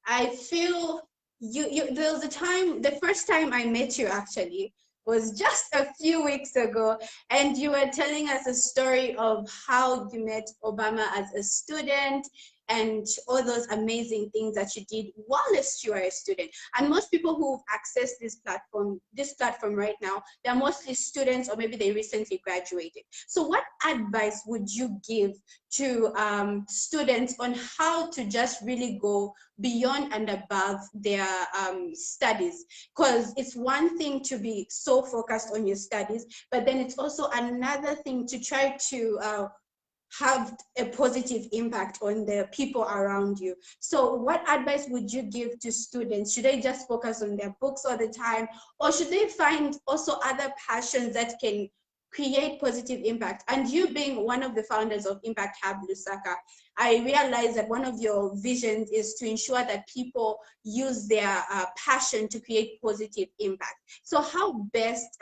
I feel there was a time, the first time I met you actually was just a few weeks ago, and you were telling us a story of how you met Obama as a student and all those amazing things that you did whilst you were a student. And most people who've accessed this platform right now, they're mostly students, or maybe they recently graduated. So what advice would you give to students on how to just really go beyond and above their studies? Because it's one thing to be so focused on your studies, but then it's also another thing to try to have a positive impact on the people around you. So what advice would you give to students? Should they just focus on their books all the time, or should they find also other passions that can create positive impact? And you being one of the founders of Impact Hub Lusaka, I realized that one of your visions is to ensure that people use their passion to create positive impact. So how best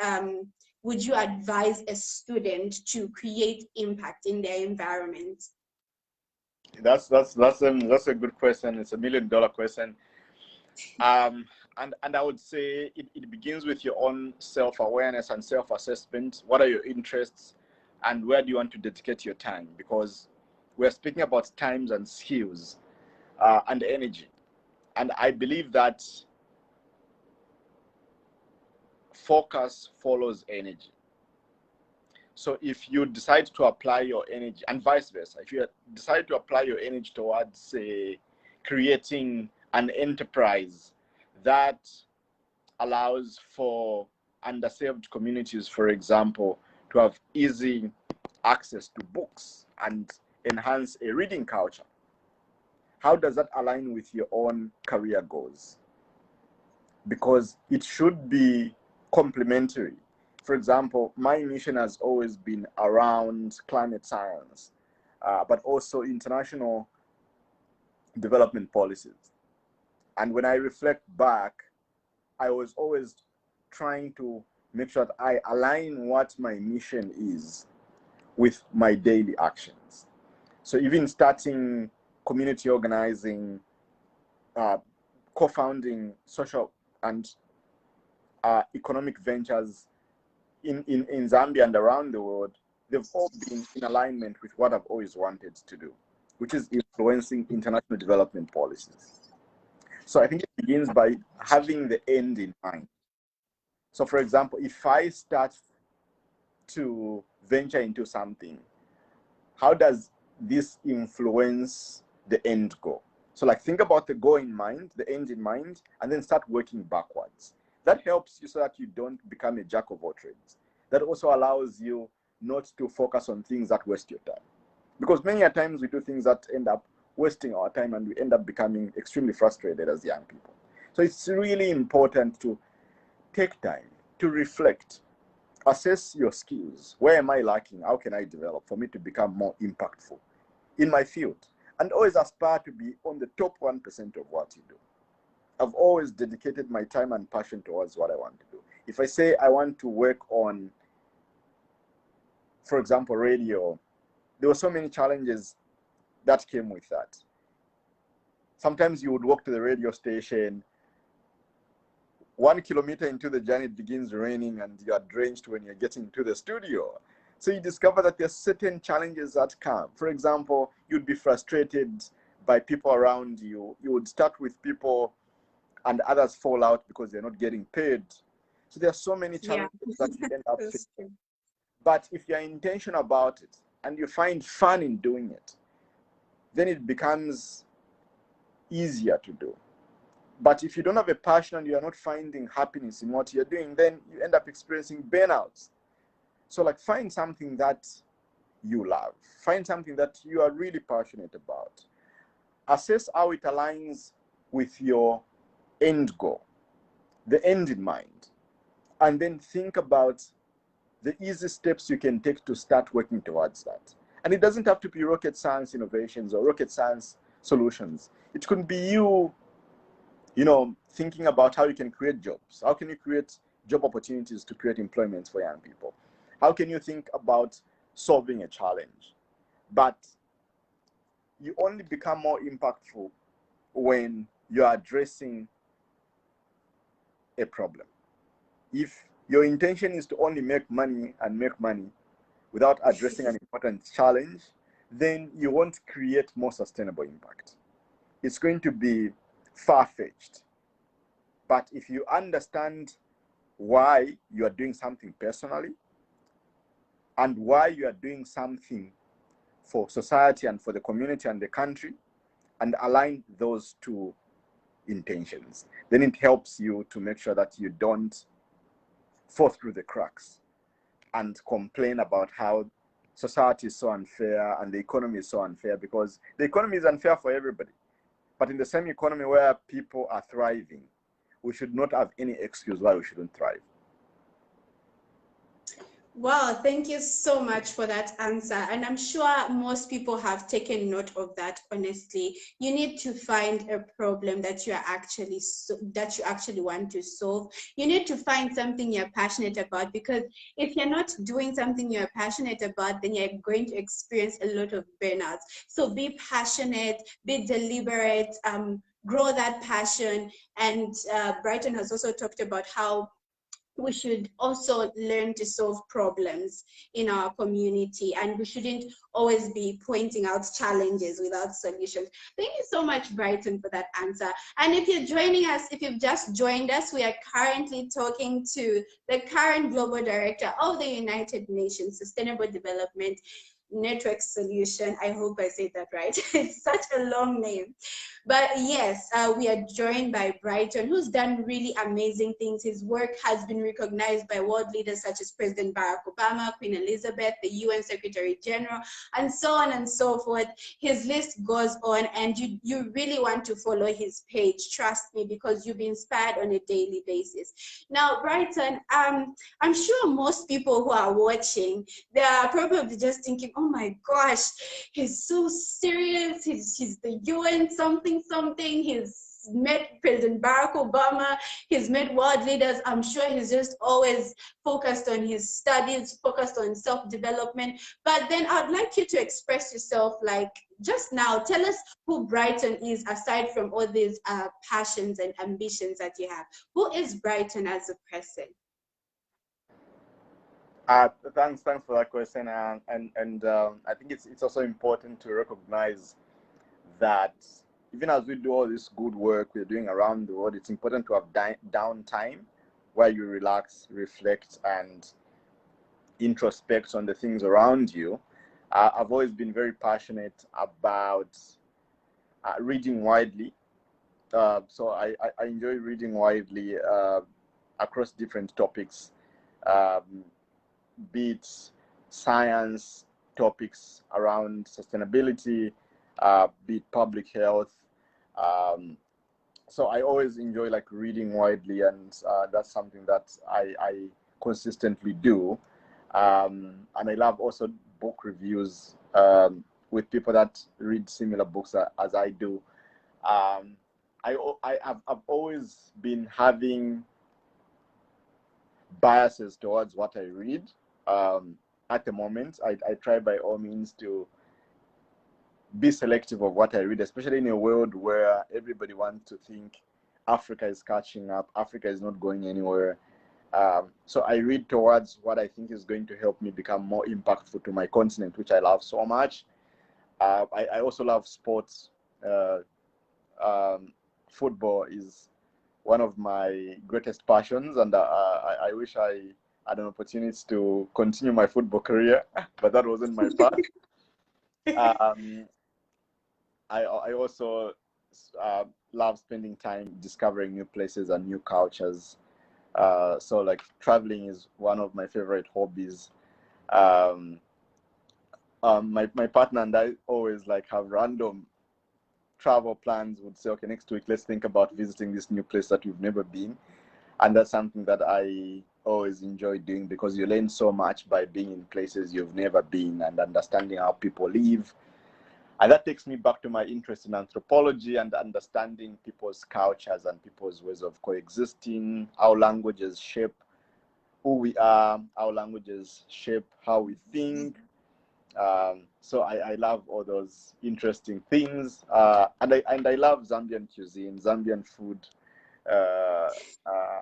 would you advise a student to create impact in their environment? That's a good question. It's $1 million question. And I would say it begins with your own self-awareness and self-assessment. What are your interests, and where do you want to dedicate your time? Because we're speaking about times and skills and energy. And I believe that focus follows energy. So if you decide to apply your energy, and vice versa, if you decide to apply your energy towards, say, creating an enterprise that allows for underserved communities, for example, to have easy access to books and enhance a reading culture, how does that align with your own career goals? Because it should be complementary. For example, my mission has always been around climate science, but also international development policies. And when I reflect back, I was always trying to make sure that I align what my mission is with my daily actions. So even starting community organizing, co-founding social and economic ventures in Zambia and around the world, they've all been in alignment with what I've always wanted to do, which is influencing international development policies. So I think it begins by having the end in mind. So for example, if I start to venture into something, how does this influence the end goal? So like think about the goal in mind, the end in mind, and then start working backwards. That helps you so that you don't become a jack of all trades. That also allows you not to focus on things that waste your time. Because many a times we do things that end up wasting our time, and we end up becoming extremely frustrated as young people. So it's really important to take time to reflect, assess your skills. Where am I lacking? How can I develop for me to become more impactful in my field? And always aspire to be on the top 1% of what you do. I've always dedicated my time and passion towards what I want to do. If I say I want to work on, for example, radio, there were so many challenges that came with that. Sometimes you would walk to the radio station, 1 kilometer into the journey, it begins raining and you are drenched when you're getting to the studio. So you discover that there's certain challenges that come. For example, you'd be frustrated by people around you. You would start with people and others fall out because they're not getting paid. So there are so many challenges that you end up facing. But if you're intentional about it and you find fun in doing it, then it becomes easier to do. But if you don't have a passion and you're not finding happiness in what you're doing, then you end up experiencing burnouts. So like find something that you love. Find something that you are really passionate about. Assess how it aligns with your end goal, the end in mind. And then think about the easy steps you can take to start working towards that. And it doesn't have to be rocket science innovations or rocket science solutions. It could be you thinking about how you can create jobs. How can you create job opportunities to create employment for young people? How can you think about solving a challenge? But you only become more impactful when you're addressing a problem. If your intention is to only make money and make money without addressing an important challenge, then you won't create more sustainable impact. It's going to be far-fetched. But if you understand why you are doing something personally and why you are doing something for society and for the community and the country, and align those two intentions, then it helps you to make sure that you don't fall through the cracks and complain about how society is so unfair and the economy is so unfair, because the economy is unfair for everybody. But in the same economy where people are thriving, we should not have any excuse why we shouldn't thrive. Wow, thank you so much for that answer. And I'm sure most people have taken note of that, honestly. You need to find a problem that you actually want to solve. You need to find something you're passionate about, because if you're not doing something you're passionate about, then you're going to experience a lot of burnouts. So be passionate, be deliberate, grow that passion. And Brighton has also talked about how we should also learn to solve problems in our community, and we shouldn't always be pointing out challenges without solutions. Thank you so much, Brighton, for that answer. And if you're joining us, if you've just joined us, we are currently talking to the current Global Director of the United Nations Sustainable Development Network Solution. I hope I said that right. It's such a long name. But yes, we are joined by Brighton, who's done really amazing things. His work has been recognized by world leaders such as President Barack Obama, Queen Elizabeth, the UN Secretary General, and so on and so forth. His list goes on, and you really want to follow his page, trust me, because you'll be inspired on a daily basis. Now, Brighton, I'm sure most people who are watching, they are probably just thinking, oh my gosh, he's so serious, he's the UN something, he's met President Barack Obama, he's met world leaders. I'm sure he's just always focused on his studies, focused on self-development. But then I'd like you to express yourself, like just now. Tell us who Brighton is, aside from all these passions and ambitions that you have. Who is Brighton as a person? Thanks for that question, and I think it's also important to recognize that even as we do all this good work we're doing around the world, it's important to have downtime where you relax, reflect, and introspect on the things around you. I've always been very passionate about reading widely, so I enjoy reading widely across different topics. Be it science topics around sustainability, be it public health. So I always enjoy like reading widely, and that's something that I consistently do. And I love also book reviews with people that read similar books as I do. I've always been having biases towards what I read. At the moment, I try by all means to be selective of what I read, especially in a world where everybody wants to think Africa is catching up, Africa is not going anywhere. So I read towards what I think is going to help me become more impactful to my continent, which I love so much. I also love sports. Football is one of my greatest passions, and I wish I had an opportunity to continue my football career, but that wasn't my path. I also love spending time discovering new places and new cultures. So like traveling is one of my favorite hobbies. My partner and I always like have random travel plans. Would say, okay, next week let's think about visiting this new place that we've never been. And that's something that I always enjoy doing, because you learn so much by being in places you've never been and understanding how people live. And that takes me back to my interest in anthropology and understanding people's cultures and people's ways of coexisting, how languages shape who we are, how languages shape how we think. So I love all those interesting things, and I love Zambian cuisine, Zambian food.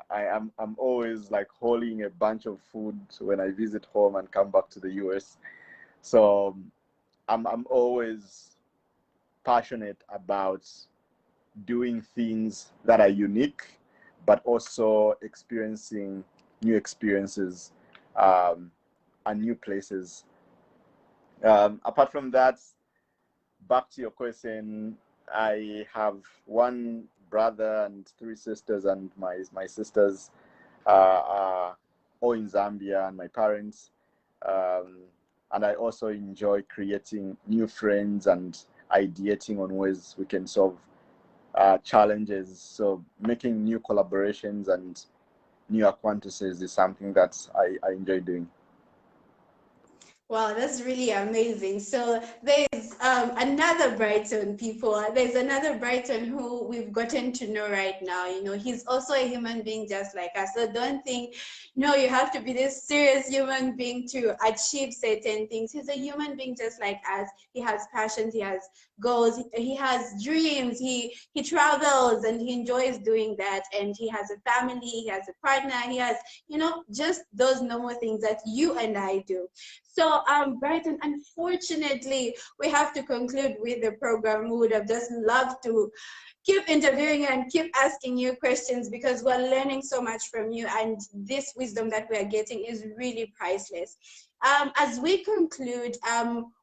I'm always like hauling a bunch of food when I visit home and come back to the US. So I'm always passionate about doing things that are unique, but also experiencing new experiences, and new places. Apart from that, back to your question, I have one brother and three sisters, and my sisters are all in Zambia, and my parents. And I also enjoy creating new friends and ideating on ways we can solve challenges. So making new collaborations and new acquaintances is something that I enjoy doing. Wow, that's really amazing. So there's another Brighton people. There's another Brighton who we've gotten to know right now. You know, he's also a human being just like us. So don't think, no, you have to be this serious human being to achieve certain things. He's a human being just like us. He has passions, he has goals, he has dreams, he travels and he enjoys doing that. And he has a family, he has a partner, he has, you know, just those normal things that you and I do. So, Brighton, unfortunately, we have to conclude with the program. We would have just loved to keep interviewing and keep asking you questions because we're learning so much from you, and this wisdom that we are getting is really priceless. As we conclude,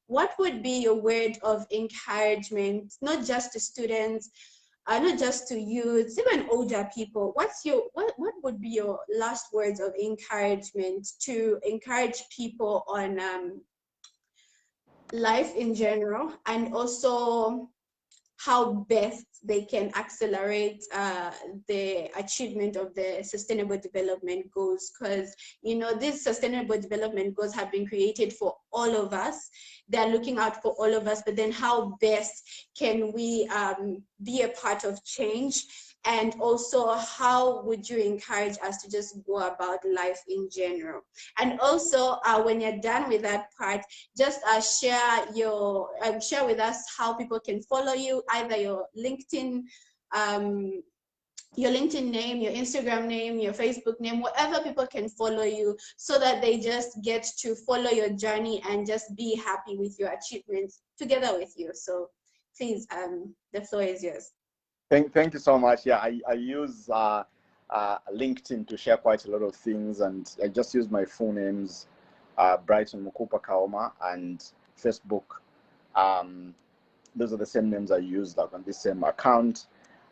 what would be your word of encouragement, not just to students, not just to youths, even older people? What would be your last words of encouragement to encourage people on life in general, and also how best they can accelerate the achievement of the sustainable development goals? Because, you know, these sustainable development goals have been created for all of us. They're looking out for all of us, but then how best can we be a part of change? And also, how would you encourage us to just go about life in general? And also, when you're done with that part, just share with us how people can follow you, either um, your LinkedIn name, your Instagram name, your Facebook name, whatever people can follow you, so that they just get to follow your journey and just be happy with your achievements together with you. So please, the floor is yours. Thank you so much. Yeah, I use LinkedIn to share quite a lot of things, and I just use my full names, Brighton Mukupa Kaoma, and Facebook. Those are the same names I use, like on this same account.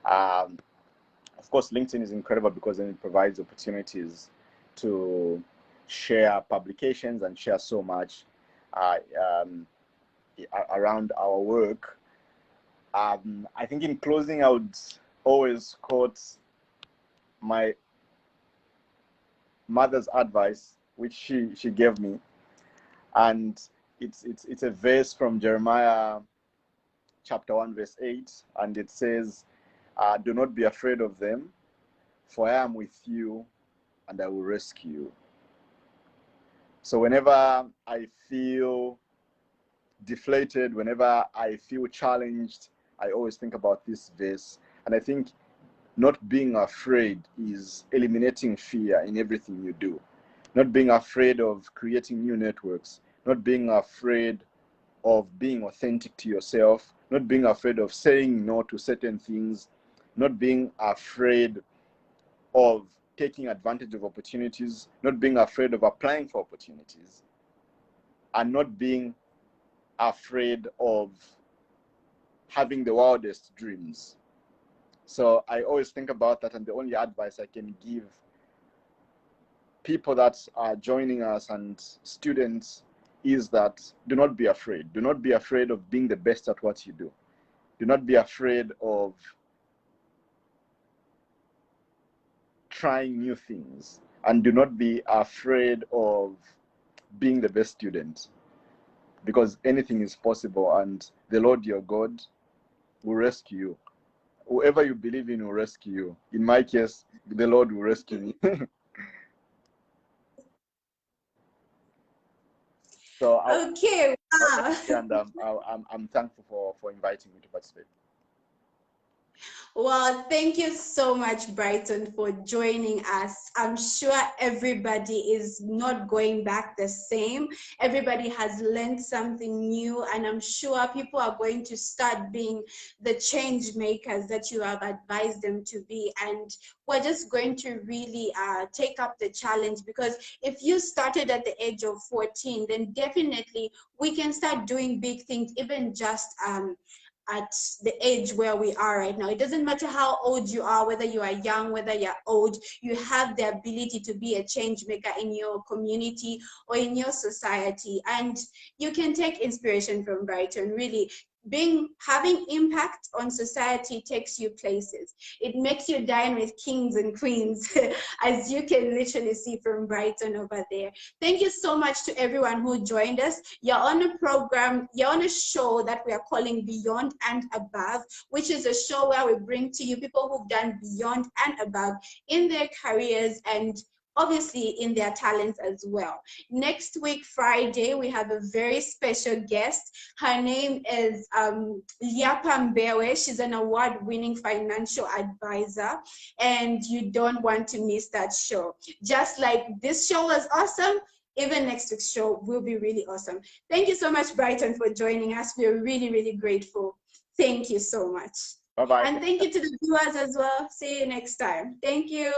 Of course, LinkedIn is incredible because then it provides opportunities to share publications and share so much around our work. I think in closing, I would always quote my mother's advice, which she gave me, and it's a verse from Jeremiah chapter 1 verse 8, and it says, do not be afraid of them, for I am with you and I will rescue you. So whenever I feel deflated, whenever I feel challenged, I always think about this verse. And I think not being afraid is eliminating fear in everything you do. Not being afraid of creating new networks, not being afraid of being authentic to yourself, not being afraid of saying no to certain things, not being afraid of taking advantage of opportunities, not being afraid of applying for opportunities, and not being afraid of having the wildest dreams. So I always think about that, and the only advice I can give people that are joining us and students is that do not be afraid. Do not be afraid of being the best at what you do. Do not be afraid of trying new things, and do not be afraid of being the best student, because anything is possible, and the Lord your God will rescue you. Whoever you believe in will rescue you. In my case, the Lord will rescue me. So Okay, I'll wow. thank you, and I'm thankful for inviting me to participate. Well, thank you so much, Brighton, for joining us. I'm sure everybody is not going back the same. Everybody has learned something new, and I'm sure people are going to start being the change makers that you have advised them to be. And we're just going to really take up the challenge, because if you started at the age of 14, then definitely we can start doing big things, even just at the age where we are right now. It doesn't matter how old you are, whether you are young, whether you're old, you have the ability to be a change maker in your community or in your society. And you can take inspiration from Brighton, really. Having impact on society takes you places. It makes you dine with kings and queens, as you can literally see from Brighton over there. Thank you so much to everyone who joined us. You're on a program, you're on a show that we are calling Beyond and Above, which is a show where we bring to you people who've done beyond and above in their careers and obviously in their talents as well. Next week, Friday, we have a very special guest. Her name is Liapa Mbewe. She's an award-winning financial advisor, and you don't want to miss that show. Just like this show was awesome, even next week's show will be really awesome. Thank you so much, Brighton, for joining us. We're really, really grateful. Thank you so much. Bye bye. And thank you to the viewers as well. See you next time. Thank you.